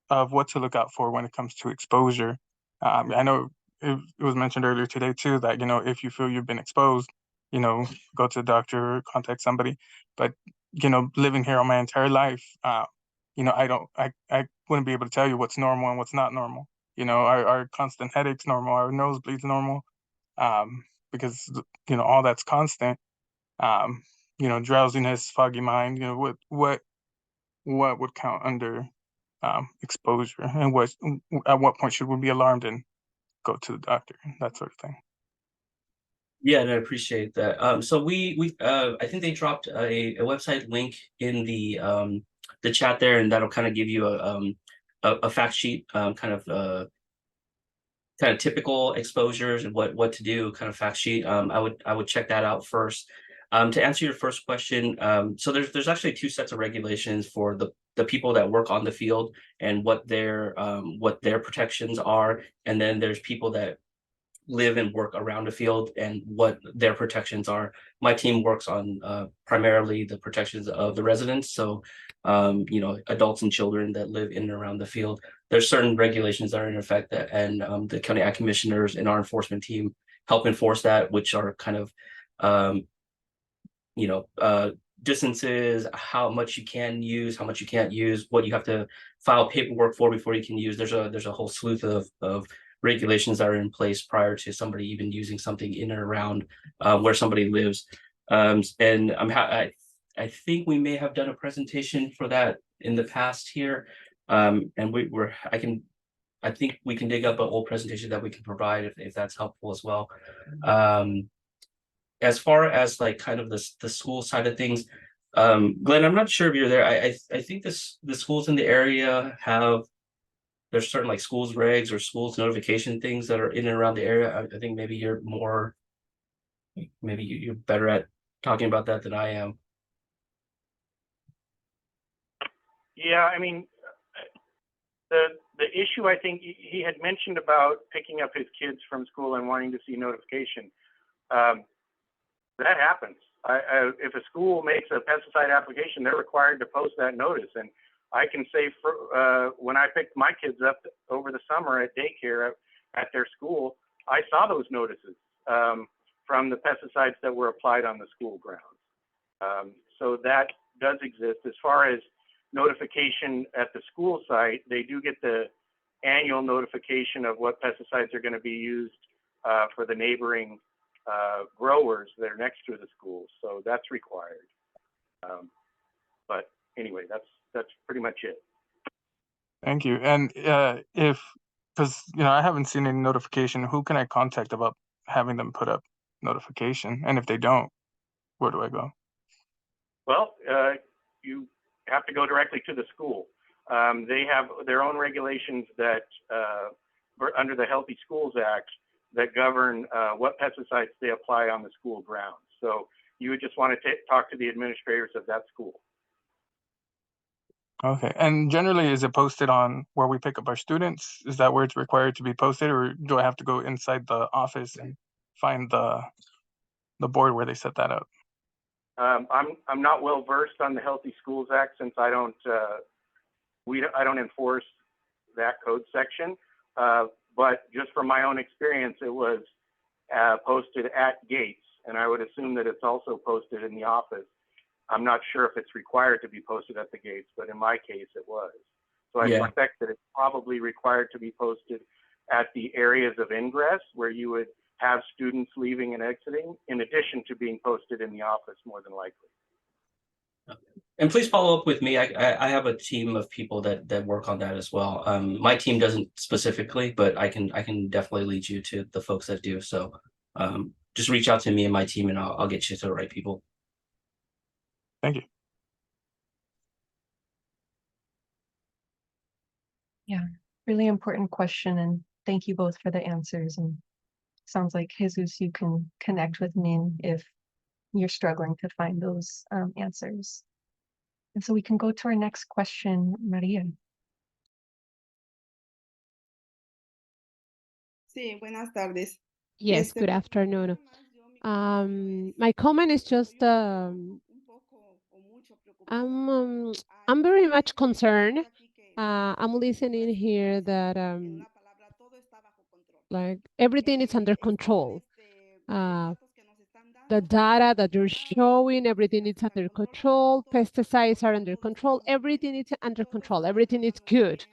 of what to look out for when it comes to exposure. I know it was mentioned earlier today too that, you know, if you feel you've been exposed, you know, go to the doctor, contact somebody. But, you know, living here all my entire life, you know, I wouldn't be able to tell you what's normal and what's not normal. You know, our constant headaches normal, our nosebleeds normal, because, you know, all that's constant. You know, drowsiness, foggy mind, you know, what would count under exposure, and at what point should we be alarmed and go to the doctor, that sort of thing. Yeah, and I appreciate that. So we I think they dropped a website link in the chat there, and that'll kind of give you a fact sheet, kind of typical exposures and what to do, kind of fact sheet. I would check that out first. To answer your first question, so there's actually two sets of regulations for the people that work on the field and what their protections are, and then there's people that live and work around the field and what their protections are. My team works on primarily the protections of the residents, so you know, adults and children that live in and around the field. There's certain regulations that are in effect that, and the county ag commissioners and our enforcement team help enforce that, which are kind of you know, distances, how much you can use, how much you can't use, what you have to file paperwork for before you can use. There's a whole slew of regulations that are in place prior to somebody even using something in and around where somebody lives. And I think we may have done a presentation for that in the past here. And I think we can dig up an old presentation that we can provide if that's helpful as well. As far as like kind of the school side of things, Glenn, I'm not sure if you're there. I think the schools in the area have, there's certain like schools regs or schools notification things that are in and around the area. I think maybe you're more, maybe you're better at talking about that than I am. Yeah, I mean, the issue, I think he had mentioned about picking up his kids from school and wanting to see notification. That happens. If a school makes a pesticide application, they're required to post that notice. And I can say when I picked my kids up over the summer at daycare at their school, I saw those notices from the pesticides that were applied on the school grounds. So that does exist. As far as notification at the school site, they do get the annual notification of what pesticides are going to be used for the neighboring growers that are next to the school, so that's required. But anyway, that's pretty much it. Thank you. And because I haven't seen any notification, who can I contact about having them put up notification? And if they don't, where do I go? Well, you have to go directly to the school. They have their own regulations that under the Healthy Schools Act that govern what pesticides they apply on the school grounds. So you would just want to talk to the administrators of that school. Okay. And generally, is it posted on where we pick up our students? Is that where it's required to be posted, or do I have to go inside the office and find the board where they set that up? I'm not well versed on the Healthy Schools Act since I don't enforce that code section. But just from my own experience, it was posted at gates, and I would assume that it's also posted in the office. I'm not sure if it's required to be posted at the gates, but in my case, it was. So I suspect that it's probably required to be posted at the areas of ingress where you would have students leaving and exiting, in addition to being posted in the office more than likely. And please follow up with me. I have a team of people that work on that as well. My team doesn't specifically, but I can definitely lead you to the folks that do. So just reach out to me and my team, and I'll get you to the right people. Thank you. Yeah, really important question, and thank you both for the answers. And sounds like Jesus, you can connect with me if you're struggling to find those answers. And so we can go to our next question, Maria. Sí, buenas tardes. Yes, good afternoon. My comment is just I'm very much concerned. I'm listening here that like everything is under control. The data that you're showing, everything is under control. Pesticides are under control. Everything is under control. Everything is good.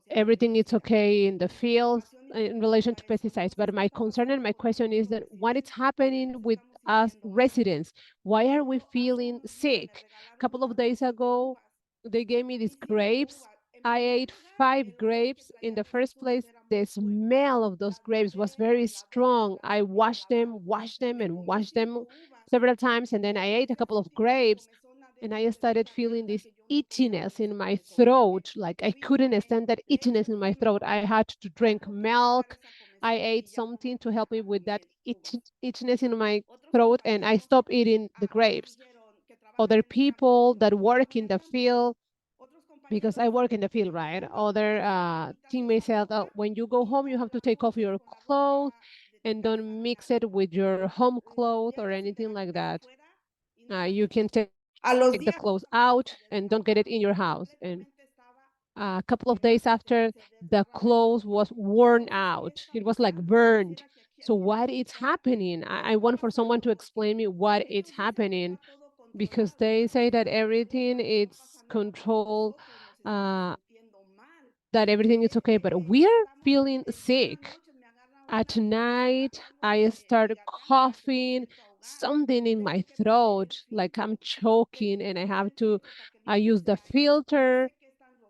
Everything is okay in the field in relation to pesticides. But my concern and my question is that what is happening with us residents? Why are we feeling sick? A couple of days ago, they gave me these grapes. I ate 5 grapes. In the first place, the smell of those grapes was very strong. I washed them several times, and then I ate a couple of grapes, and I started feeling this itchiness in my throat. Like I couldn't stand that itchiness in my throat. I had to drink milk. I ate something to help me with that itchiness in my throat, and I stopped eating the grapes. Other people that work in the field, because I work in the field, right? Other teammates said, oh, when you go home, you have to take off your clothes and don't mix it with your home clothes or anything like that. You can take the clothes out and don't get it in your house. And a couple of days after, the clothes was worn out. It was like burned. So what is happening? I want for someone to explain me what is happening, because they say that everything is controlled, that everything is okay, but we're feeling sick. At night, I start coughing, something in my throat, like I'm choking, and I have to use the filter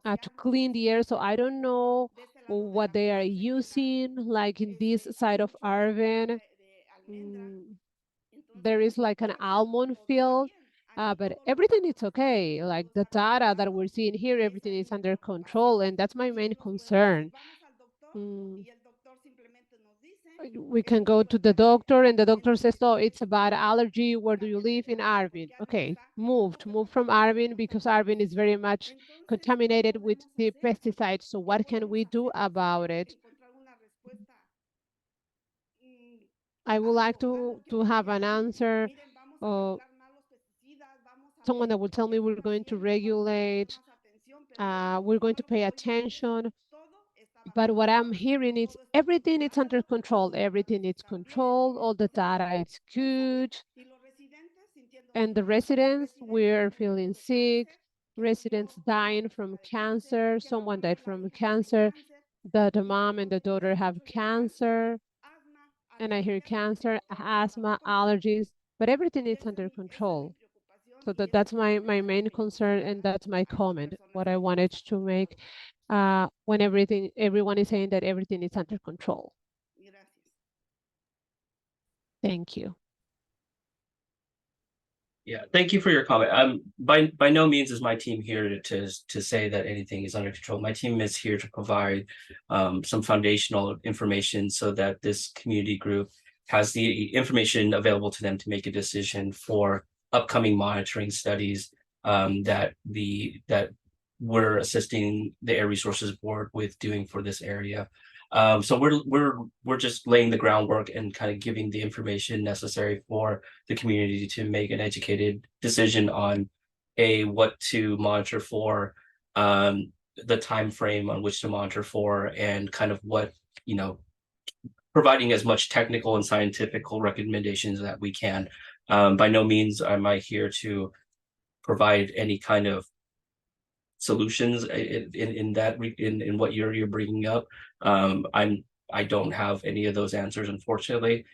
to clean the air. So I don't know what they are using, like in this side of Arvin. There is like an almond field, but everything is okay. Like the data that we're seeing here, everything is under control, and that's my main concern. We can go to the doctor, and the doctor says, "Oh, it's a bad allergy. Where do you live?" In Arvin. Okay, move from Arvin, because Arvin is very much contaminated with the pesticides. So what can we do about it? I would like to have an answer, someone that will tell me we're going to regulate, we're going to pay attention. But what I'm hearing is everything is under control. Everything is controlled. All the data is good. And the residents, we're feeling sick. Residents dying from cancer. Someone died from cancer. The mom and the daughter have cancer. And I hear cancer, asthma, allergies, but everything is under control. So that's my main concern, and that's my comment, what I wanted to make when everyone is saying that everything is under control. Thank you. Yeah, thank you for your comment. By no means is my team here to say that anything is under control. My team is here to provide some foundational information so that this community group has the information available to them to make a decision for upcoming monitoring studies that we're assisting the Air Resources Board with doing for this area. So we're just laying the groundwork and kind of giving the information necessary for the community to make an educated decision on what to monitor for, the time frame on which to monitor for, and kind of what, providing as much technical and scientific recommendations that we can. By no means am I here to provide any kind of solutions in what you're bringing up. I don't have any of those answers, unfortunately.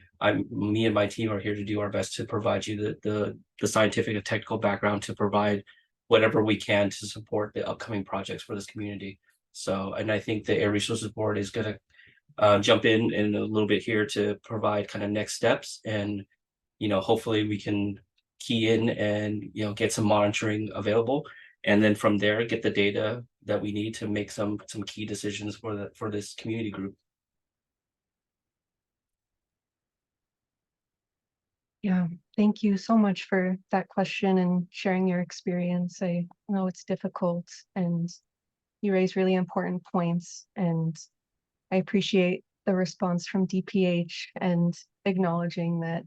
Me and my team are here to do our best to provide you the scientific and technical background to provide whatever we can to support the upcoming projects for this community. So, and I think the Air Resources Board is going to jump in a little bit here to provide kind of next steps, and hopefully we can key in and get some monitoring available, and then from there get the data that we need to make some key decisions for this community group. Yeah, thank you so much for that question and sharing your experience. I know it's difficult, and you raise really important points, and I appreciate the response from DPH and acknowledging that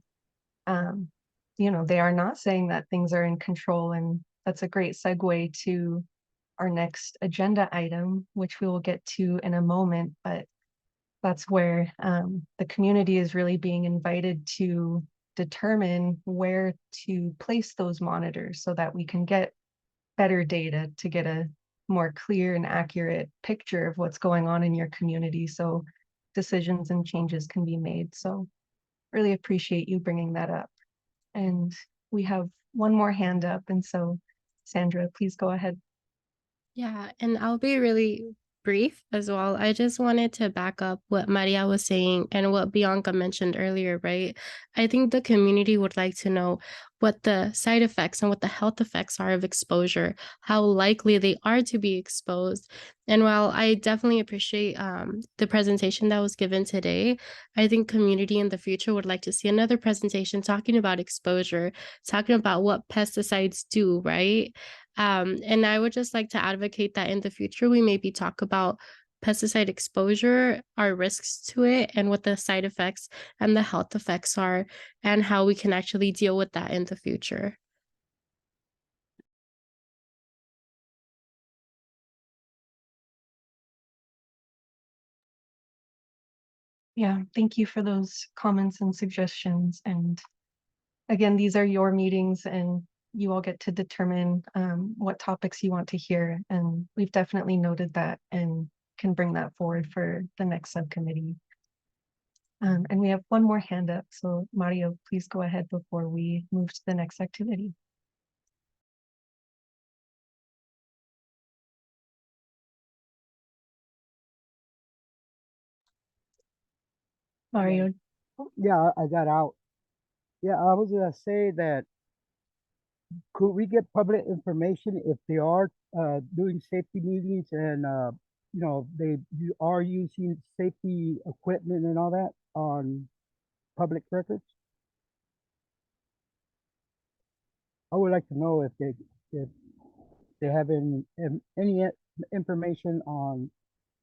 they are not saying that things are in control. And that's a great segue to our next agenda item, which we will get to in a moment. But that's where the community is really being invited to determine where to place those monitors so that we can get better data to get a more clear and accurate picture of what's going on in your community, so decisions and changes can be made. So really appreciate you bringing that up. And we have one more hand up, and so Sandra, please go ahead. Yeah, and I'll be really brief as well. I just wanted to back up what Maria was saying and what Bianca mentioned earlier, right? I think the community would like to know what the side effects and what the health effects are of exposure, how likely they are to be exposed. And while I definitely appreciate the presentation that was given today, I think community in the future would like to see another presentation talking about exposure, talking about what pesticides do, right? And I would just like to advocate that in the future, we maybe talk about pesticide exposure, our risks to it, and what the side effects and the health effects are, and how we can actually deal with that in the future. Yeah, thank you for those comments and suggestions. And again, these are your meetings and you all get to determine what topics you want to hear. And we've definitely noted that and can bring that forward for the next subcommittee. And we have one more hand up. So Mario, please go ahead before we move to the next activity. Mario. Yeah, I got out. Yeah, I was gonna say that could we get public information if they are doing safety meetings and you know you are using safety equipment and all that on public records? I would like to know if they have any information on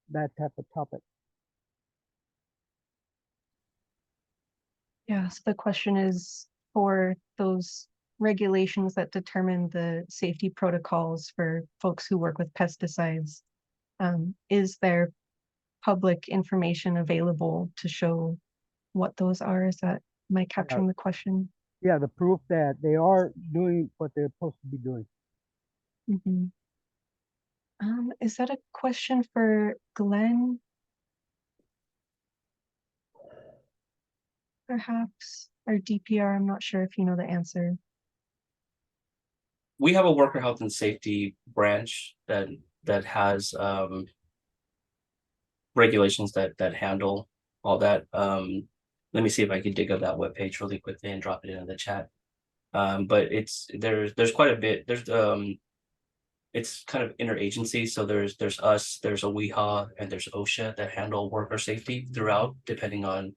that type of topic. Yeah, so the question is for those regulations that determine the safety protocols for folks who work with pesticides. Is there public information available to show what those are? Am I capturing the question? Yeah, the proof that they are doing what they're supposed to be doing. Mm-hmm. Is that a question for Glenn? Perhaps, or DPR, I'm not sure if you know the answer. We have a worker health and safety branch that has regulations that handle all that. Let me see if I can dig up that webpage really quickly and drop it in the chat. But there's quite a bit. It's kind of interagency. So there's us, there's a WIHA, and there's OSHA that handle worker safety throughout, depending on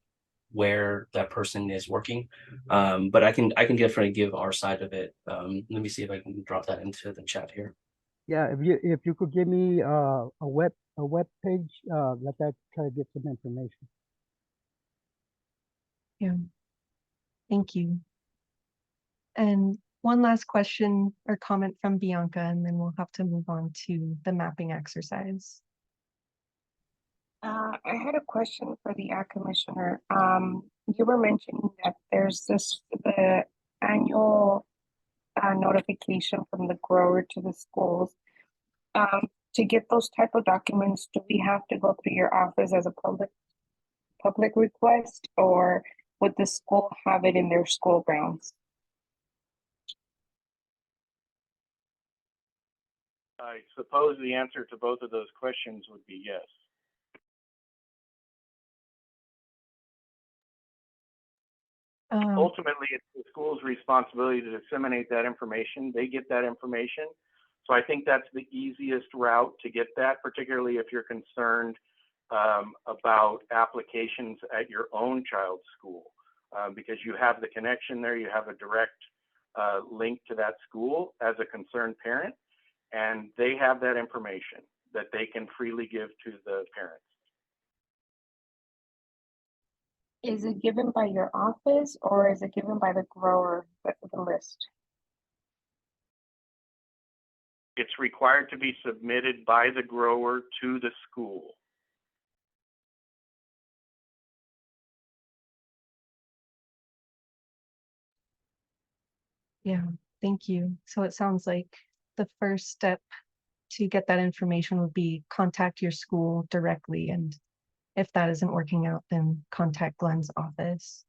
where that person is working. But I can definitely give our side of it. Let me see if I can drop that into the chat here. Yeah, if you could give me a web page, like I try to get some information. Yeah, thank you. And one last question or comment from Bianca, and then we'll have to move on to the mapping exercise. I had a question for the Ag Commissioner. You were mentioning that there's the annual notification from the grower to the schools. To get those type of documents, do we have to go through your office as a public request, or would the school have it in their school grounds? I suppose the answer to both of those questions would be yes. Ultimately, it's the school's responsibility to disseminate that information. They get that information. So I think that's the easiest route to get that, particularly if you're concerned about applications at your own child's school, because you have the connection there, you have a direct link to that school as a concerned parent, and they have that information that they can freely give to the parents. Is it given by your office or is it given by the grower, the list? It's required to be submitted by the grower to the school. Yeah, thank you. So it sounds like the first step to get that information would be contact your school directly. And if that isn't working out, then contact Glenn's office.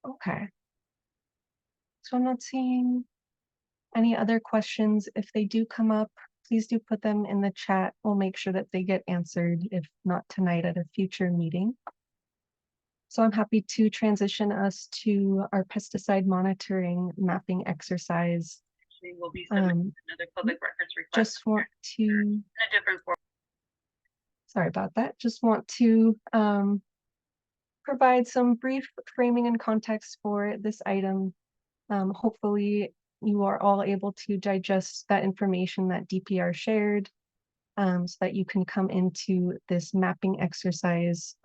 Okay. So I'm not seeing any other questions. If they do come up, please do put them in the chat. We'll make sure that they get answered, if not tonight, at a future meeting. So I'm happy to transition us to our pesticide monitoring mapping exercise. Actually, we'll be submitting another public records request. Just want to, in a different form. sorry about that. Just want to provide some brief framing and context for this item. Hopefully you are all able to digest that information that DPR shared, so that you can come into this mapping exercise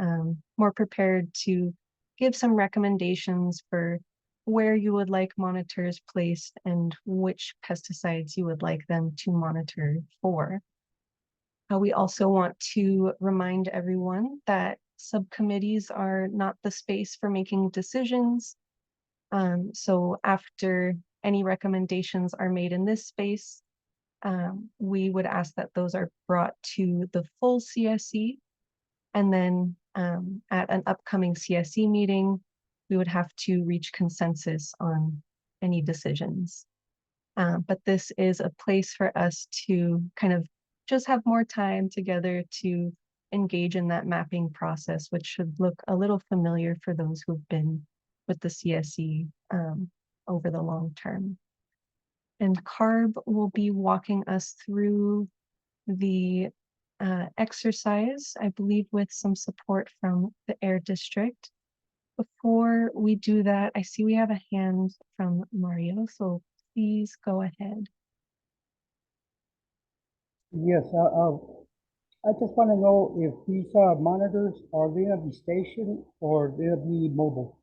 more prepared to give some recommendations for where you would like monitors placed and which pesticides you would like them to monitor for. We also want to remind everyone that subcommittees are not the space for making decisions. So after any recommendations are made in this space, we would ask that those are brought to the full CSE, and then at an upcoming CSE meeting, we would have to reach consensus on any decisions. But this is a place for us to kind of just have more time together to engage in that mapping process, which should look a little familiar for those who've been with the CSE over the long term. And Carb will be walking us through the exercise, I believe with some support from the Air District. Before we do that, I see we have a hand from Mario, so please go ahead. Yes, I just want to know if these monitors are they gonna be stationed or they'll be mobile?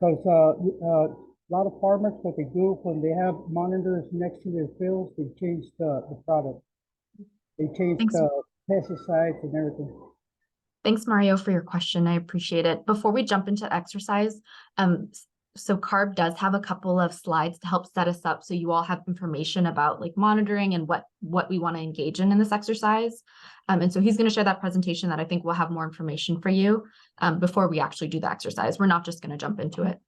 Because a lot of farmers, what they do when they have monitors next to their fields, they change the product. They change the pesticides and everything. Thanks, Mario, for your question. I appreciate it. Before we jump into exercise, so CARB does have a couple of slides to help set us up so you all have information about like monitoring and what we want to engage in this exercise. And so he's going to share that presentation that I think will have more information for you before we actually do the exercise. We're not just going to jump into it.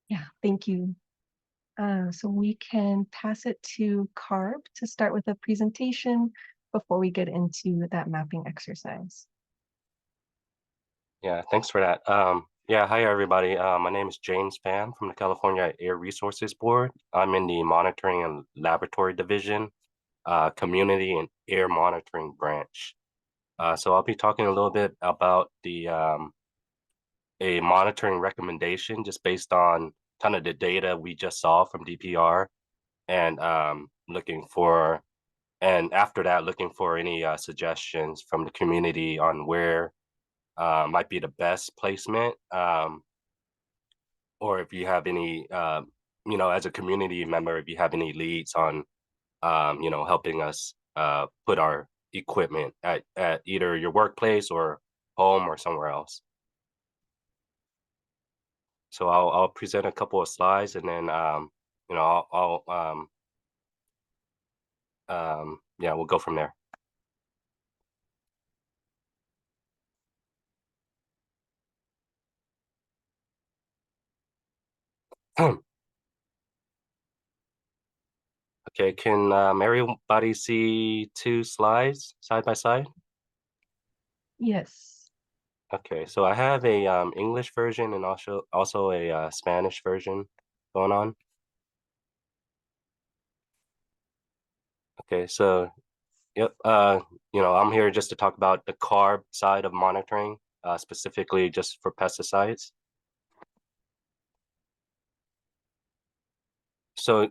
Yeah, thank you. So we can pass it to Carb to start with a presentation before we get into that mapping exercise. Yeah, thanks for that. Yeah, hi everybody. My name is James Pham from the California Air Resources Board. I'm in the Monitoring and Laboratory Division, Community and Air Monitoring Branch. So I'll be talking a little bit about the a monitoring recommendation just based on kind of the data we just saw from DPR, and after that looking for any suggestions from the community on where might be the best placement, or if you have any, as a community member, if you have any leads on, helping us put our equipment at either your workplace or home or somewhere else. So I'll present a couple of slides, and then we'll go from there. Okay, can everybody see two slides side by side? Yes. Okay, so I have a English version and also a Spanish version going on. Okay, so yep, I'm here just to talk about the CARB side of monitoring, specifically just for pesticides. So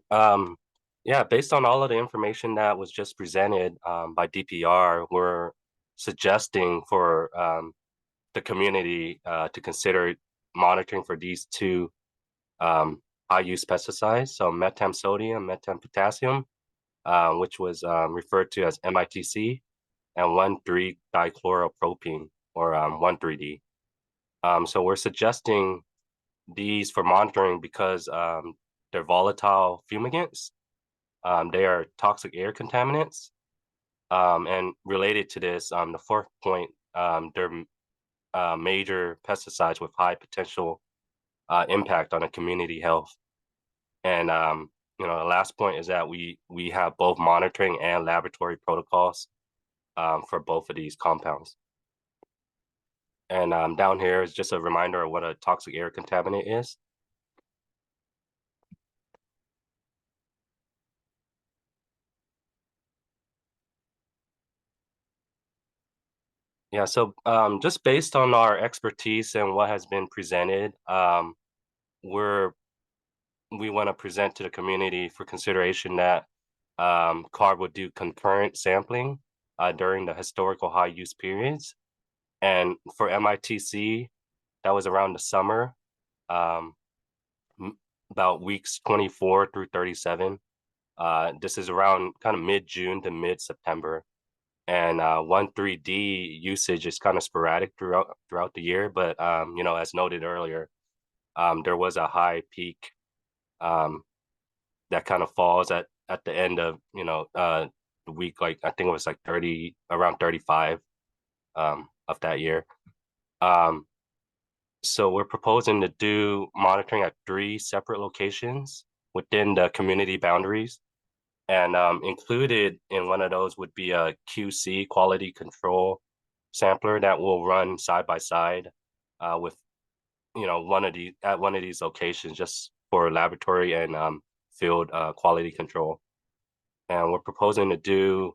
yeah, based on all of the information that was just presented by DPR, we're suggesting for the community to consider monitoring for these two high-use pesticides, so metam sodium, metam potassium, which was referred to as MITC, and 1,3-dichloropropene, or 1,3-D. So we're suggesting these for monitoring because they're volatile fumigants. They are toxic air contaminants. And related to this, the fourth point, they're major pesticides with high potential impact on the community health. And the last point is that we have both monitoring and laboratory protocols for both of these compounds. And down here is just a reminder of what a toxic air contaminant is. Yeah, so just based on our expertise and what has been presented, we want to present to the community for consideration that CARB would do concurrent sampling during the historical high use periods. And for MITC, that was around the summer. about weeks 24 through 37. This is around kind of mid-June to mid-September. And 1,3-D usage is kind of sporadic throughout the year, but you know, as noted earlier, there was a high peak that kind of falls at the end of, you know, the week, like I think it was like around 35 of that year. So we're proposing to do monitoring at 3 separate locations within the community boundaries. And included in one of those would be a QC, quality control sampler, that will run side by side with, you know, at one of these locations, just for laboratory and field quality control. And we're proposing to do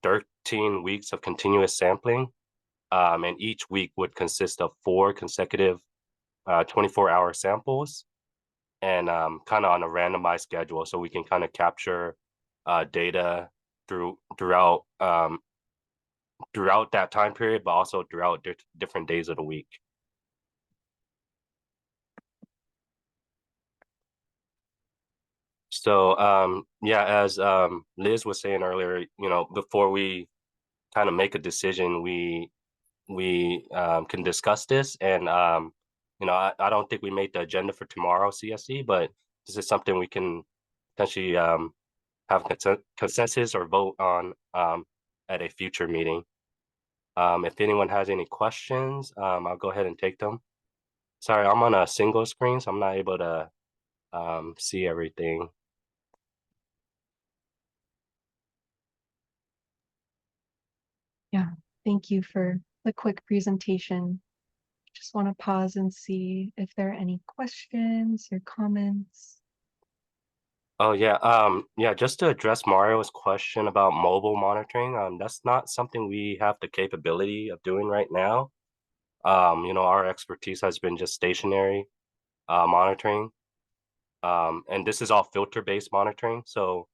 13 weeks of continuous sampling. And each week would consist of 4 consecutive 24-hour samples, and kind of on a randomized schedule, so we can kind of capture data throughout that time period, but also throughout different days of the week. So yeah, as Liz was saying earlier, you know, before we kind of make a decision, we can discuss this. And you know, I don't think we made the agenda for tomorrow CSE, but this is something we can potentially have consensus or vote on at a future meeting. If anyone has any questions, I'll go ahead and take them. Sorry, I'm on a single screen, so I'm not able to see everything. Yeah, thank you for the quick presentation. Just want to pause and see if there are any questions or comments. Oh yeah, yeah, just to address Mario's question about mobile monitoring, that's not something we have the capability of doing right now. You know, our expertise has been just stationary monitoring. And this is all filter-based monitoring. So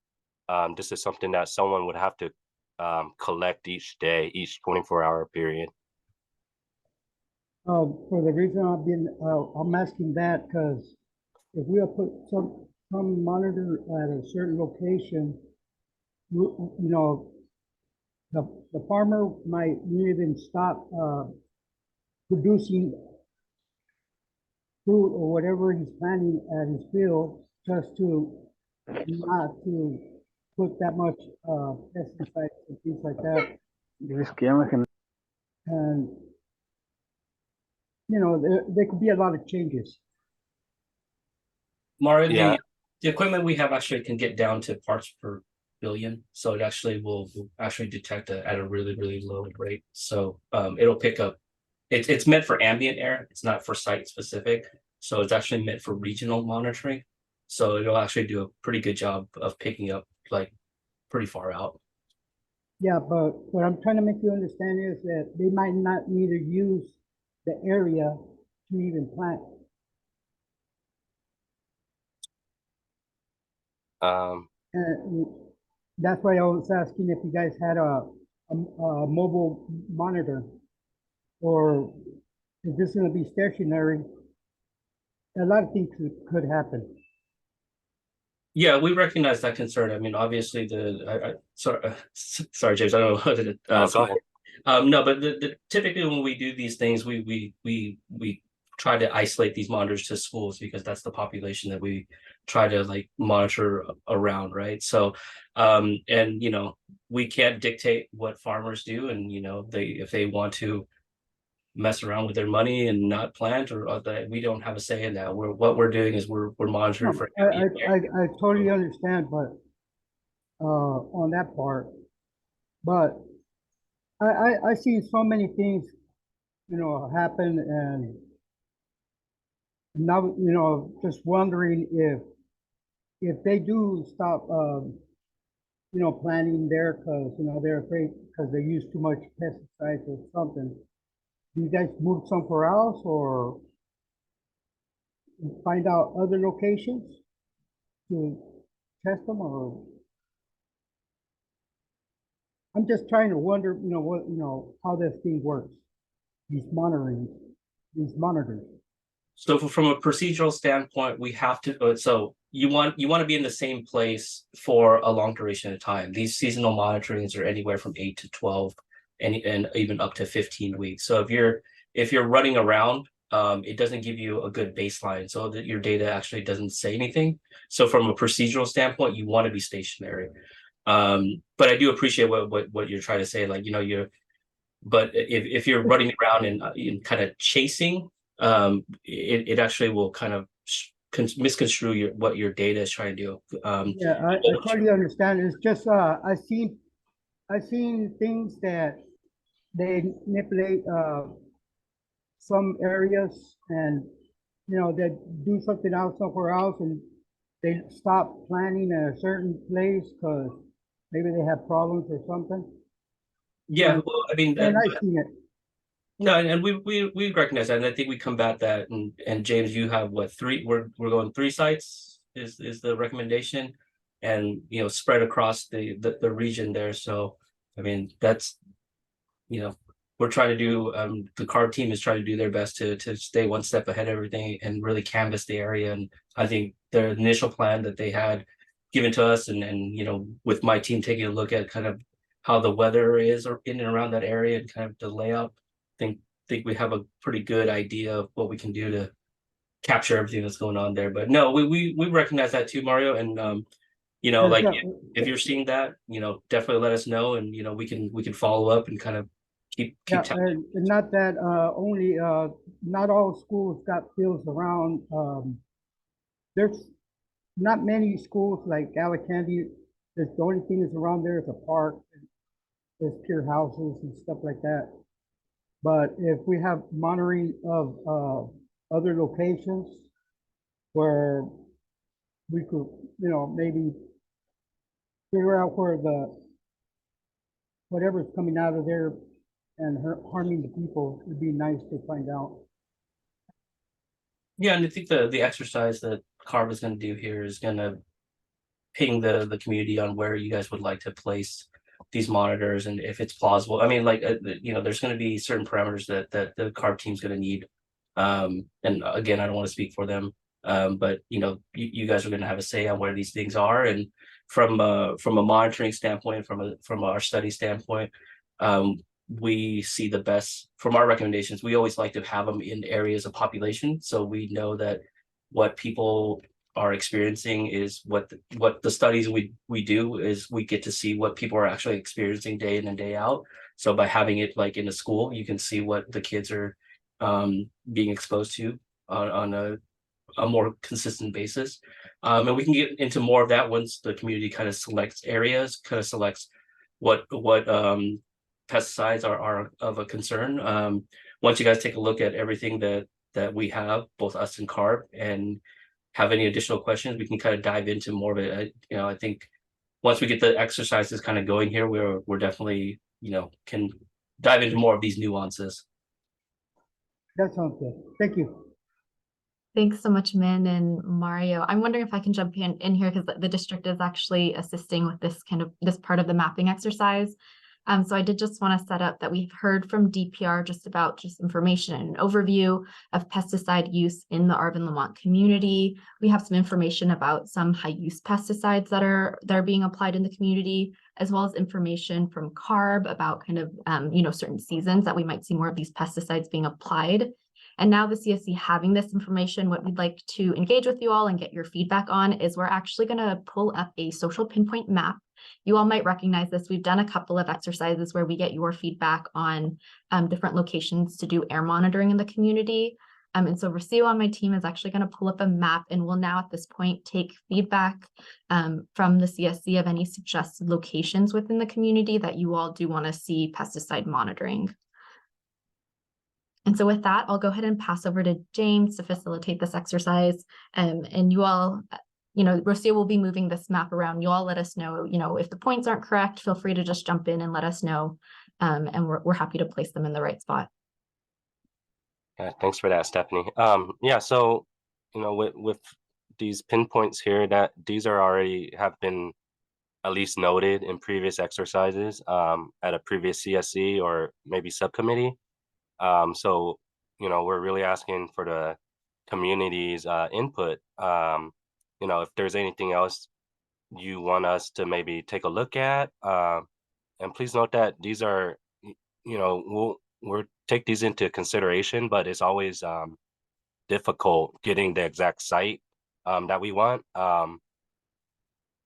this is something that someone would have to collect each day, each 24-hour period. For the reason I'm asking that, because if we have put some monitor at a certain location, you know, the farmer might even stop producing fruit or whatever he's planting at his field, just to not to put that much pesticides and things like that. And you know, there could be a lot of changes. Mario, Yeah. The equipment we have actually can get down to parts per billion, so it actually will actually detect at a really, really low rate. So it'll pick up. It's meant for ambient air. It's not for site specific. So it's actually meant for regional monitoring. So it'll actually do a pretty good job of picking up like pretty far out. Yeah, but what I'm trying to make you understand is that they might not need to use the area to even plant. And that's why I was asking if you guys had a mobile monitor, or if this is going to be stationary. A lot of things could happen. Yeah, we recognize that concern. I mean, obviously, sorry, James. I don't know. Go ahead. No, but typically when we do these things, we try to isolate these monitors to schools, because that's the population that we try to like monitor around, right? So, and you know, we can't dictate what farmers do, and you know, if they want to mess around with their money and not plant, or that, we don't have a say in that. What we're doing is we're monitoring for. I totally understand, but on that part, but I see so many things, you know, happen, and now, you know, just wondering if they do stop, you know, planting there because, you know, they're afraid because they use too much pesticides or something. Do you guys move somewhere else or find out other locations to test them? Or I'm just trying to wonder, you know, what, you know, how this thing works, these monitors. So from a procedural standpoint, we have to, so you want to be in the same place for a long duration of time. These seasonal monitorings are anywhere from 8 to 12 and even up to 15 weeks. So if you're running around, it doesn't give you a good baseline, so that your data actually doesn't say anything. So from a procedural standpoint, you want to be stationary. But I do appreciate what you're trying to say, like, but if you're running around and kind of chasing, it actually will kind of misconstrue what your data is trying to do. Yeah, I totally understand. It's just I seen things that they manipulate some areas, and they do something else somewhere else, and they stop planning at a certain place because maybe they have problems or something. Yeah, well, I mean, and I've seen it. No, and we recognize that, and I think we combat that. And James, you have what, 3? We're going 3 sites is the recommendation, and spread across the region there. So I mean, that's we're trying to do. The CARB team is trying to do their best to stay one step ahead of everything and really canvass the area. And I think their initial plan that they had given to us, and with my team taking a look at kind of how the weather is in and around that area and kind of the layout, think we have a pretty good idea of what we can do to capture everything that's going on there. But no, we recognize that too, Mario. And like if you're seeing that, definitely let us know, and we can follow up and kind of keep and not that only not all schools got fields around. There's not many schools like Alicante. The only thing that's around there is a park. There's pure houses and stuff like that. But if we have monitoring of other locations where we could, maybe figure out where whatever's coming out of there and harming the people, would be nice to find out. Yeah, and I think the exercise that CARB is going to do here is going to ping the community on where you guys would like to place these monitors, and if it's plausible. I mean, like, there's going to be certain parameters that the CARB team's going to need. And again, I don't want to speak for them, but you guys are going to have a say on where these things are. And from a monitoring standpoint, from our study standpoint, we see the best from our recommendations. We always like to have them in areas of population, so we know that what people are experiencing is what the studies we do is we get to see what people are actually experiencing day in and day out. So by having it like in a school, you can see what the kids are being exposed to on a more consistent basis. And we can get into more of that once the community kind of selects areas, kind of selects what pesticides are of a concern. Once you guys take a look at everything that we have, both us and CARB, and have any additional questions, we can kind of dive into more of it. I think once we get the exercises kind of going here, we're definitely, can dive into more of these nuances. That sounds good. Thank you. Thanks so much, Min and Mario. I'm wondering if I can jump in here because the district is actually assisting with this part of the mapping exercise. So I did just want to set up that we've heard from DPR just about information and an overview of pesticide use in the Arvin Lamont community. We have some information about some high-use pesticides that are being applied in the community, as well as information from CARB about kind of certain seasons that we might see more of these pesticides being applied. And now the CSC having this information, what we'd like to engage with you all and get your feedback on is we're actually going to pull up a social pinpoint map. You all might recognize this. We've done a couple of exercises where we get your feedback on different locations to do air monitoring in the community. And so Rocio on my team is actually going to pull up a map, and we'll now at this point take feedback from the CSC of any suggested locations within the community that you all do want to see pesticide monitoring. And so with that, I'll go ahead and pass over to James to facilitate this exercise. And you all, Rocio will be moving this map around. You all let us know, if the points aren't correct, feel free to just jump in and let us know. And we're happy to place them in the right spot. Yeah, thanks for that, Stephanie. Yeah, so, with these pinpoints here, that these are already have been at least noted in previous exercises at a previous CSC or maybe subcommittee. So, we're really asking for the community's input. You know, if there's anything else you want us to maybe take a look at, and please note that these are, you know, we'll take these into consideration, but it's always difficult getting the exact site that we want.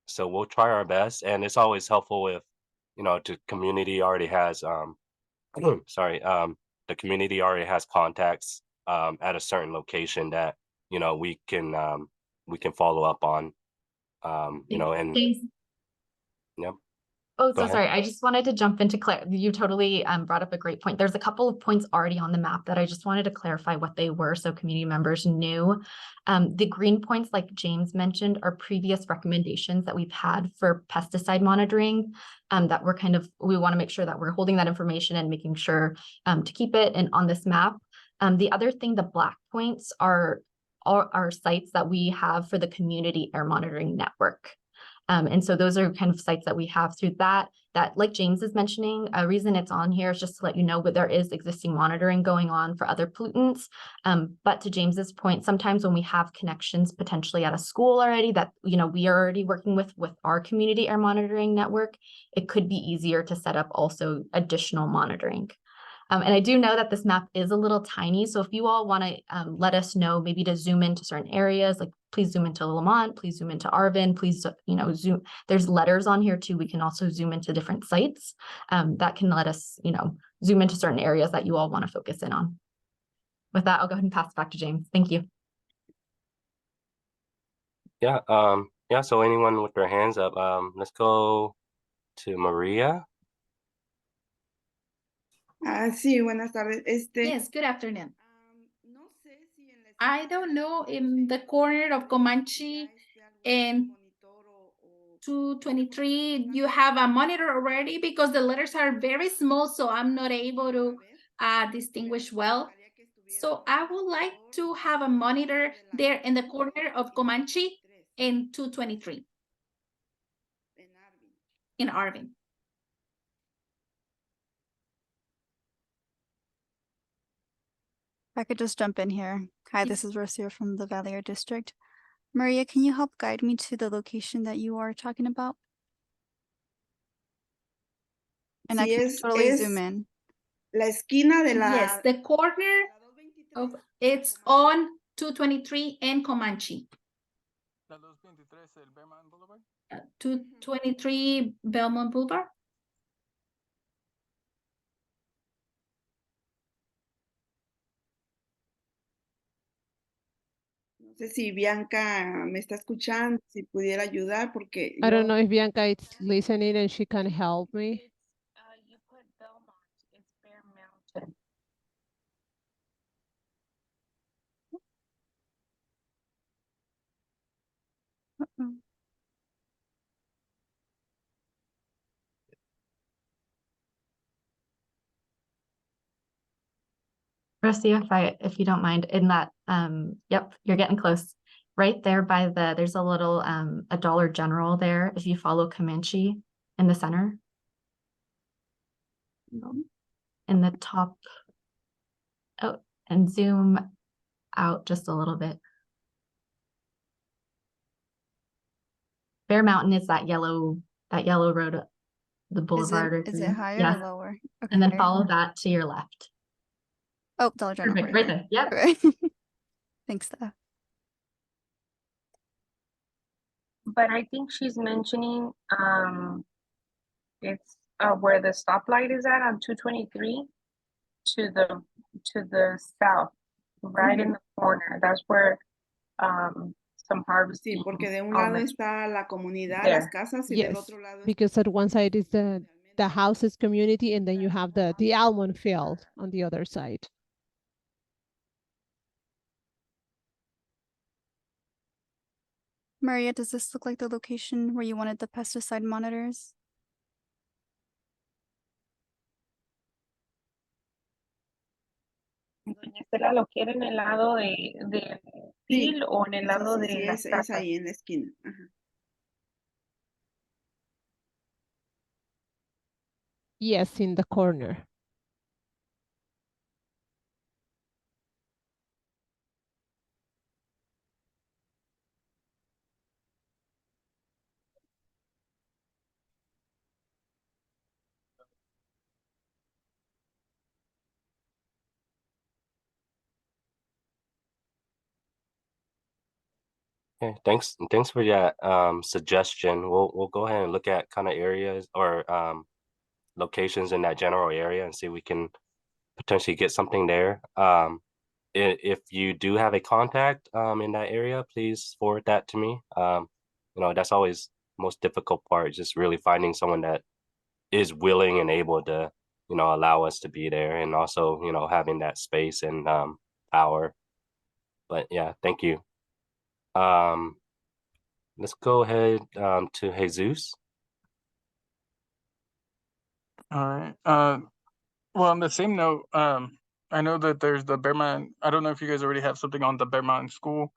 So we'll try our best, and it's always helpful if, you know, the community already has sorry, the community already has contacts at a certain location that, you know, we can follow up on, you know, and James. yep. Oh, Go so ahead. sorry. I just wanted to jump into you totally brought up a great point. There's a couple of points already on the map that I just wanted to clarify what they were so community members knew. The green points, like James mentioned, are previous recommendations that we've had for pesticide monitoring, that we're we want to make sure that we're holding that information and making sure to keep it and on this map. The other thing, the black points are sites that we have for the community air monitoring network. And so those are kind of sites that we have through that like James is mentioning, a reason it's on here is just to let you know, but there is existing monitoring going on for other pollutants. But to James's point, sometimes when we have connections potentially at a school already that, you know, we are already working with our community air monitoring network, it could be easier to set up also additional monitoring. And I do know that this map is a little tiny. So if you all want to let us know, maybe to zoom into certain areas, like please zoom into Lamont, please zoom into Arvin, please, you know, zoom. There's letters on here too. We can also zoom into different sites that can let us, you know, zoom into certain areas that you all want to focus in on. With that, I'll go ahead and pass it back to James. Thank you. Yeah. Yeah. So anyone with their hands up, let's go to Maria. Sí, buenas tardes. Yes, good afternoon. I don't know in the corner of Comanche and 223, you have a monitor already because the letters are very small, so I'm not able to distinguish well. So I would like to have a monitor there in the corner of Comanche and 223 in Arvin. If I could just jump in here. Hi, this is Rocio from the Valley Air District. Maria, can you help guide me to the location that you are talking about? And I can totally zoom in. La esquina de la... Yes, the corner of it's on 223 and Comanche. 223 Belmont Boulevard. No sé si Bianca me está escuchando, si pudiera ayudar, porque I don't know if Bianca is listening and she can help me. You put Belmont, it's Bear Mountain. Rocio, if you don't mind, in that, yep, you're getting close. Right there by there's a little a Dollar General there. If you follow Comanche in the center. In the top. Oh, and zoom out just a little bit. Bear Mountain is that yellow road, the boulevard. Is it higher yes. or lower? Okay. And then follow that to your left. Oh, Dollar General. Perfect, right there. Yep. Okay. Thanks, Steph. But I think she's mentioning it's where the stoplight is at on 223 to the south, right in the corner. That's where some harvesting. Sí, porque de un lado está la comunidad, las casas, y del Yes, otro lado because at one side is the houses community, and then you have the almond field on the other side. Maria, does this look like the location where you wanted the pesticide monitors? Doña Estela, ¿lo quiere en el lado de Phil o en el lado de las es casas? ahí en la esquina. Ajá. Yes, in the corner. Okay, thanks for that suggestion. We'll go ahead and look at kind of areas or locations in that general area and see if we can potentially get something there. If you do have a contact in that area, please forward that to me. You know, that's always the most difficult part, just really finding someone that is willing and able to, you know, allow us to be there, and also, you know, having that space and power. But yeah, thank you. Um, let's go ahead to Jesus. All right. Well, on the same note, I know that there's the Bear Mountain. I don't know if you guys already have something on the Bear Mountain School,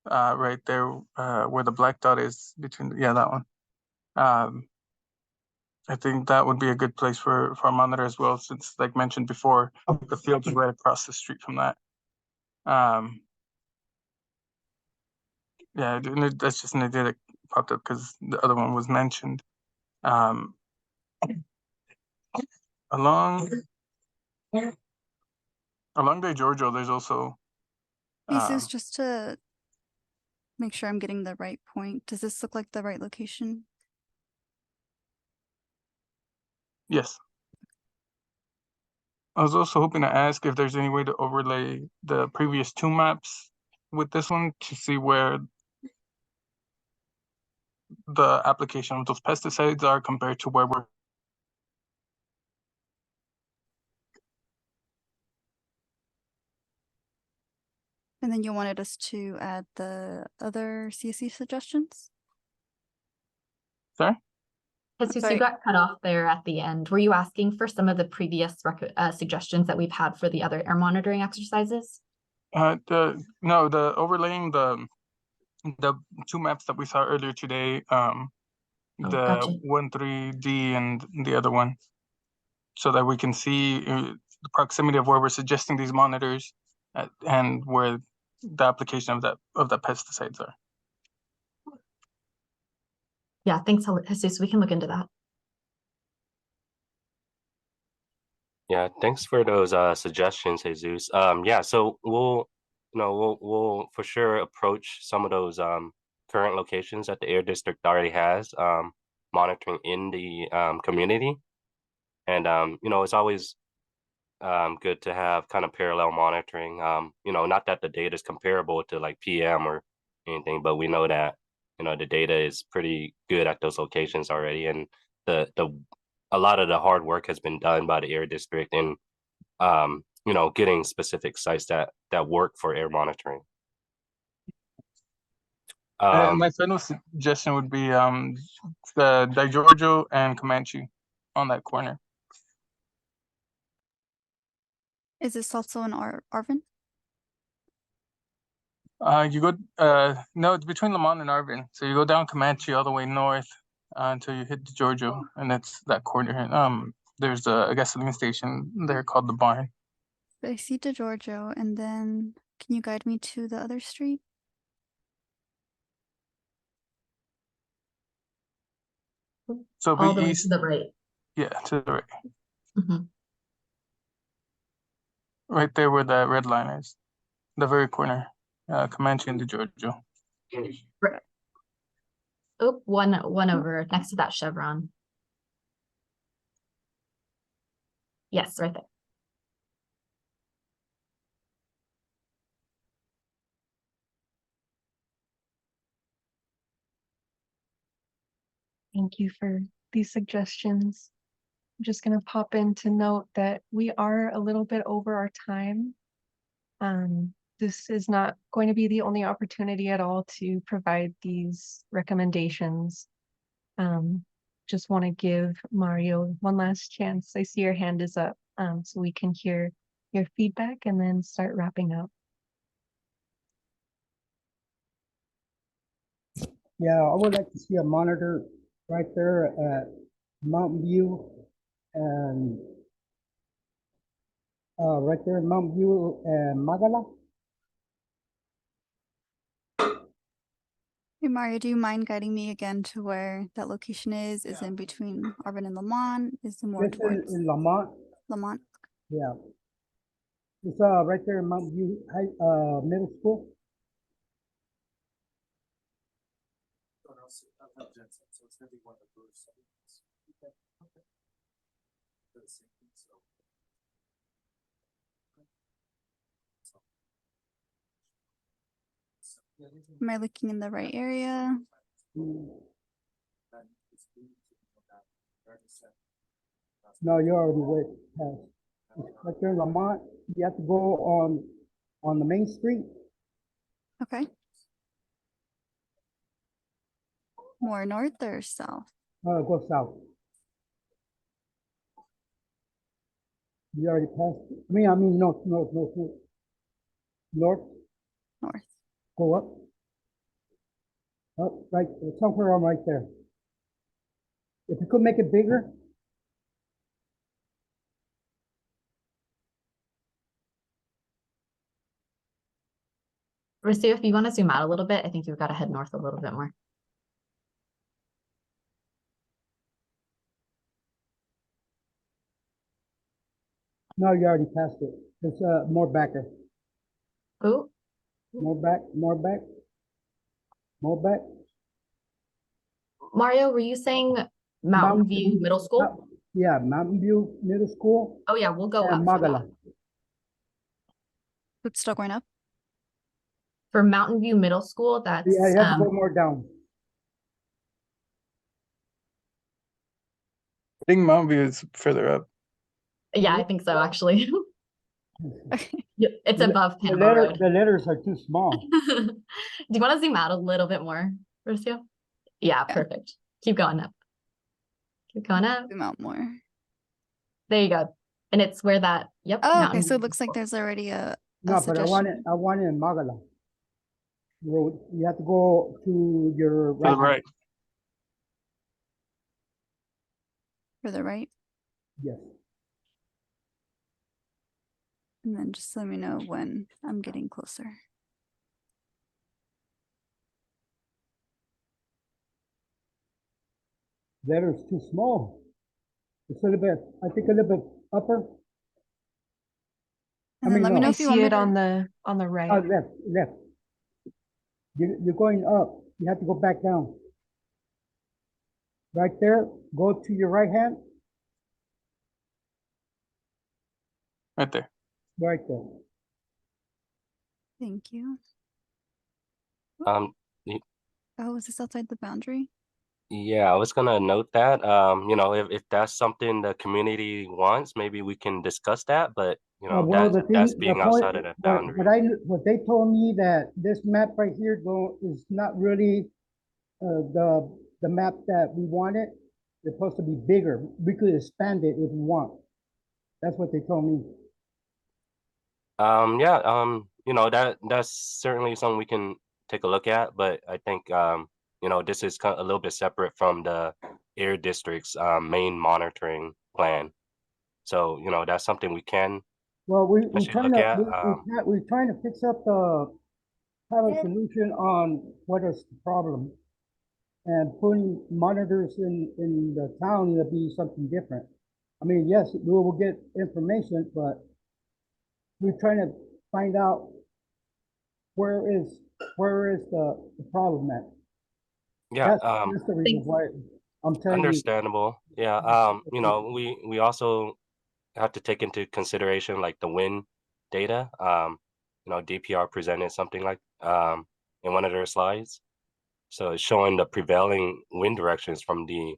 right there, where the black dot is between. Yeah, that one. I think that would be a good place for a monitor as well, since, like mentioned before, the field's right across the street from that. Yeah, that's just an idea that popped up because the other one was mentioned. Along the Giorgio, there's also. Jesus, just to make sure I'm getting the right point, does this look like the right location? Yes. I was also hoping to ask if there's any way to overlay the previous two maps with this one to see where the application of those pesticides are compared to where we're. And then you wanted us to add the other CSC suggestions? Sorry? Jesus, Sorry. you got cut off there at the end. Were you asking for some of the previous suggestions that we've had for the other air monitoring exercises? No, the overlaying the two maps that we saw earlier today, the gotcha. 13D and the other one, so that we can see the proximity of where we're suggesting these monitors and where the application of the pesticides are. Yeah, thanks, Jesus. We can look into that. Yeah, thanks for those suggestions, Jesus. Yeah, so we'll for sure approach some of those current locations that the Air District already has monitoring in the community. And you know, it's always good to have kind of parallel monitoring. You know, not that the data is comparable to like PM or anything, but we know that, you know, the data is pretty good at those locations already, and the a lot of the hard work has been done by the Air District in you know, getting specific sites that work for air monitoring. My final suggestion would be the Di Giorgio and Comanche on that corner. Is this also in Arvin? You go no, it's between Lamont and Arvin. So you go down Comanche all the way north until you hit the Giorgio, and it's that corner. There's a gasoline station there called the Barn. I see DeGiorgio, and then can you guide me to the other street? So all be the way east. to the right. Yeah, to the right. Mm-hmm. Right there where the red line is. The very corner. Comanche and DeGiorgio. Right. Oh, one over next to that chevron. Yes, right there. Thank you for these suggestions. I'm just going to pop in to note that we are a little bit over our time. This is not going to be the only opportunity at all to provide these recommendations. Just want to give Mario one last chance. I see your hand is up, so we can hear your feedback and then start wrapping up. Yeah, I would like to see a monitor right there at Mountain View and right there in Mountain View and Magala. Hey Mario, do you mind guiding me again to where that location is? Is it in between Arvin and Lamont? Is it more It's towards in Lamont. Lamont? Yeah. It's right there in Mountain View High, Middle School. Am I looking in the right area? No, you already went past. Right there in Lamont, you have to go on the main street. Okay. More north or south? Go south. You already passed it. I mean north. North. North. Go up. Up, right, somewhere on right there. If you could make it bigger. Rocio, if you want to zoom out a little bit, I think you've got to head north a little bit more. No, you already passed it. It's more backer. Who? More back. Mario, were you saying Mountain View Middle School? Yeah, Mountain View Middle School. Oh yeah, we'll go up and for that. Magala. Oops, still going up. For Mountain View Middle School, that's Yeah, you have to go more down. I think Mountain View is further up. yeah, I think so actually. It's above The Panama Road. The letters are too small. Do you want to zoom out a little bit more, Rocio? Yeah, perfect. Keep going up. Keep going up. Zoom out more. There you go. And it's where that, yep. Oh, Mountain okay. So it View looks like there's already a No, but suggestion. I want it in Magala Road. You have to go to your To the right. For the right. Yes. And then just let me know when I'm getting closer. Letters too small. It's a little bit, I think a little bit upper. And then let me know I if you want see me it to. on the right. Left. You're going up. You have to go back down. Right there. Go to your right hand. Right there. Right there. Thank you. y- Oh, is this outside the boundary? yeah, I was gonna note that, if that's something the community wants, maybe we can discuss that, but Well, that's being outside of the boundary. what they told me that this map right here is not really the map that we wanted. It's supposed to be bigger. We could expand it if we want. That's what they told me. That's certainly something we can take a look at, but I think this is a little bit separate from the air district's main monitoring plan. So that's something we can Well, we're potentially trying look to at. we're trying to fix up have a solution on what is the problem, and putting monitors in the town will be something different. I mean, yes, we will get information, but we're trying to find out where is the problem at. Yeah, That's the reason why I'm telling you. understandable. Yeah, we also have to take into consideration like the wind data. DPR presented something like in one of their slides. So it's showing the prevailing wind directions from the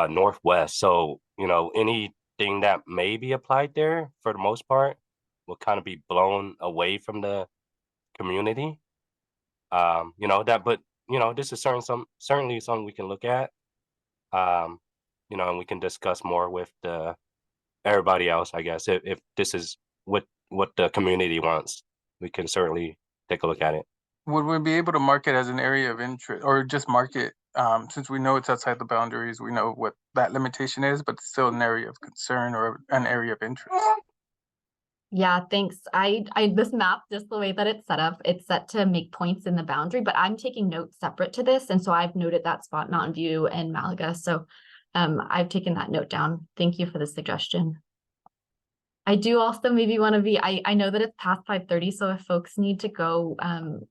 northwest. So, anything that may be applied there for the most part will kind of be blown away from the community. This is certainly something we can look at. And we can discuss more with everybody else, I guess. If this is what the community wants, we can certainly take a look at it. Would we be able to mark it as an area of interest, or just mark it, since we know it's outside the boundaries, we know what that limitation is, but it's still an area of concern or an area of interest? Yeah, thanks. This map, just the way that it's set up, it's set to make points in the boundary, but I'm taking notes separate to this. And so I've noted that spot, Mountain View and Malaga. So I've taken that note down. Thank you for the suggestion. I do also maybe want to be, I know that it's past 5:30, so if folks need to go,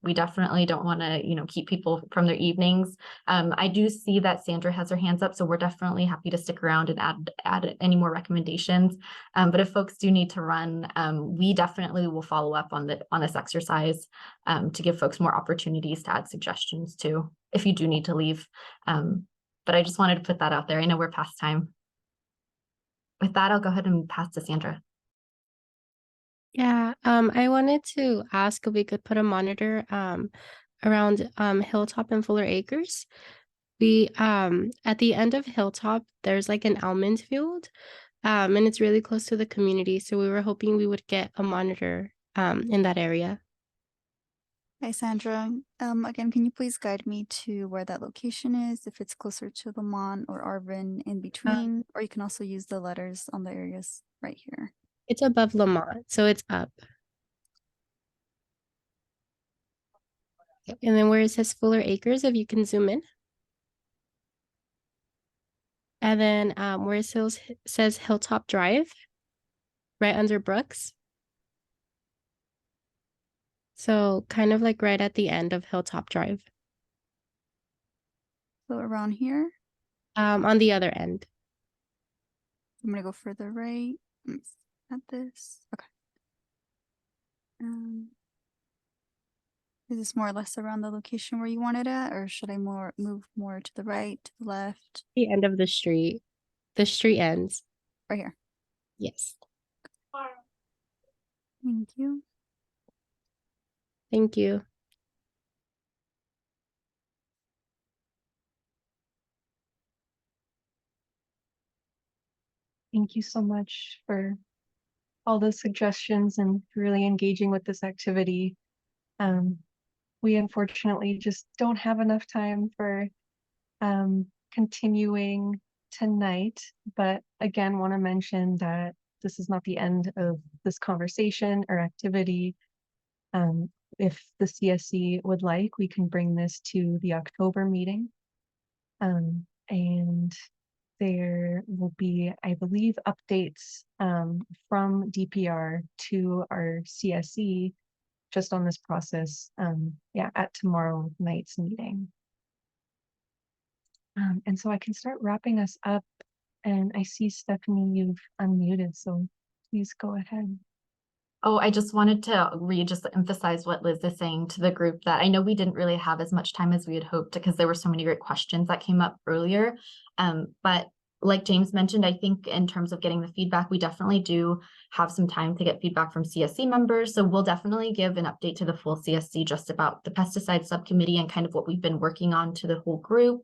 we definitely don't want to, keep people from their evenings. I do see that Sandra has her hands up, so we're definitely happy to stick around and add any more recommendations. But if folks do need to run, we definitely will follow up on this exercise to give folks more opportunities to add suggestions too, if you do need to leave. But I just wanted to put that out there. I know we're past time. With that, I'll go ahead and pass to Sandra. Yeah, I wanted to ask if we could put a monitor around Hilltop and Fuller Acres. We at the end of Hilltop, there's like an almond field, and it's really close to the community. So we were hoping we would get a monitor in that area. Hi, Sandra. Again, can you please guide me to where that location is, if it's closer to Lamont or Arvin in between, or you can also use the letters on the areas right here. It's above Lamont, so it's up. And then where it says Fuller Acres, if you can zoom in. And then where it says Hilltop Drive, right under Brooks. So kind of like right at the end of Hilltop Drive. So around here? On the other end. I'm gonna go further right. At this. Okay. Is this more or less around the location where you want it at, or should I move more to the right, to the left? The end of the street. The street ends. Right here. Yes. Thank you. Thank you. Thank you so much for all those suggestions and really engaging with this activity. We unfortunately just don't have enough time for continuing tonight, but again, want to mention that this is not the end of this conversation or activity. If the CSC would like, we can bring this to the October meeting. And there will be, I believe, updates from DPR to our CSE just on this process, at tomorrow night's meeting. And so I can start wrapping us up, and I see Stephanie, you've unmuted, so please go ahead. Oh, I just wanted to just emphasize what Liz is saying to the group, that I know we didn't really have as much time as we had hoped because there were so many great questions that came up earlier. But like James mentioned, I think in terms of getting the feedback, we definitely do have some time to get feedback from CSC members. So we'll definitely give an update to the full CSC just about the pesticide subcommittee and kind of what we've been working on to the whole group.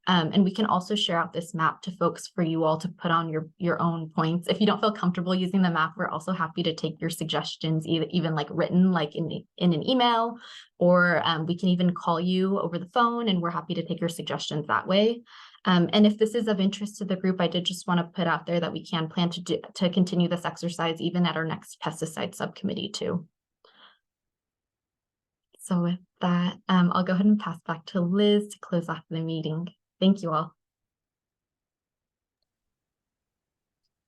And we can also share out this map to folks for you all to put on your own points. If you don't feel comfortable using the map, we're also happy to take your suggestions, even like written, like in an email, or we can even call you over the phone, and we're happy to take your suggestions that way. And if this is of interest to the group, I did just want to put out there that we can plan to continue this exercise even at our next pesticide subcommittee too. So with that, I'll go ahead and pass back to Liz to close off the meeting. Thank you all.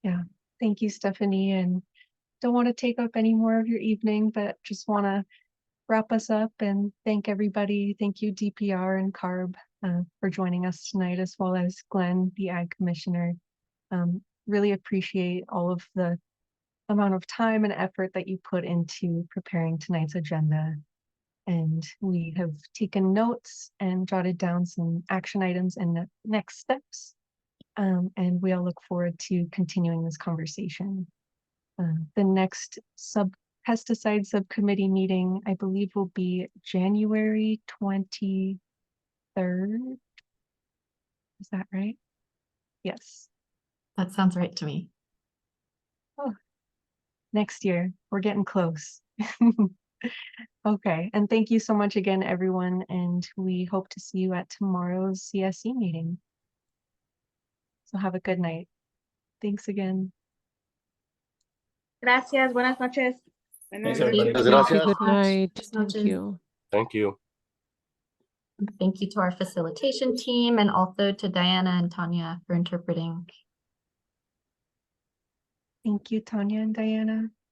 Yeah, thank you, Stephanie. And don't want to take up any more of your evening, but just want to wrap us up and thank everybody. Thank you, DPR and CARB, for joining us tonight, as well as Glenn, the Ag Commissioner. Really appreciate all of the amount of time and effort that you put into preparing tonight's agenda. And we have taken notes and jotted down some action items and the next steps. And we all look forward to continuing this conversation. The next pesticide subcommittee meeting, I believe, will be January 23rd. Is that right? Yes. That sounds right to me. Oh, next year. We're getting close. Okay, and thank you so much again, everyone, and we hope to see you at tomorrow's CSE meeting. So have a good night. Thanks again. Gracias, buenas noches. Thanks, everybody. Thank you. Good night. Thank you. Thank you. Thank you to our facilitation team and also to Diana and Tanya for interpreting. Thank you, Tanya and Diana.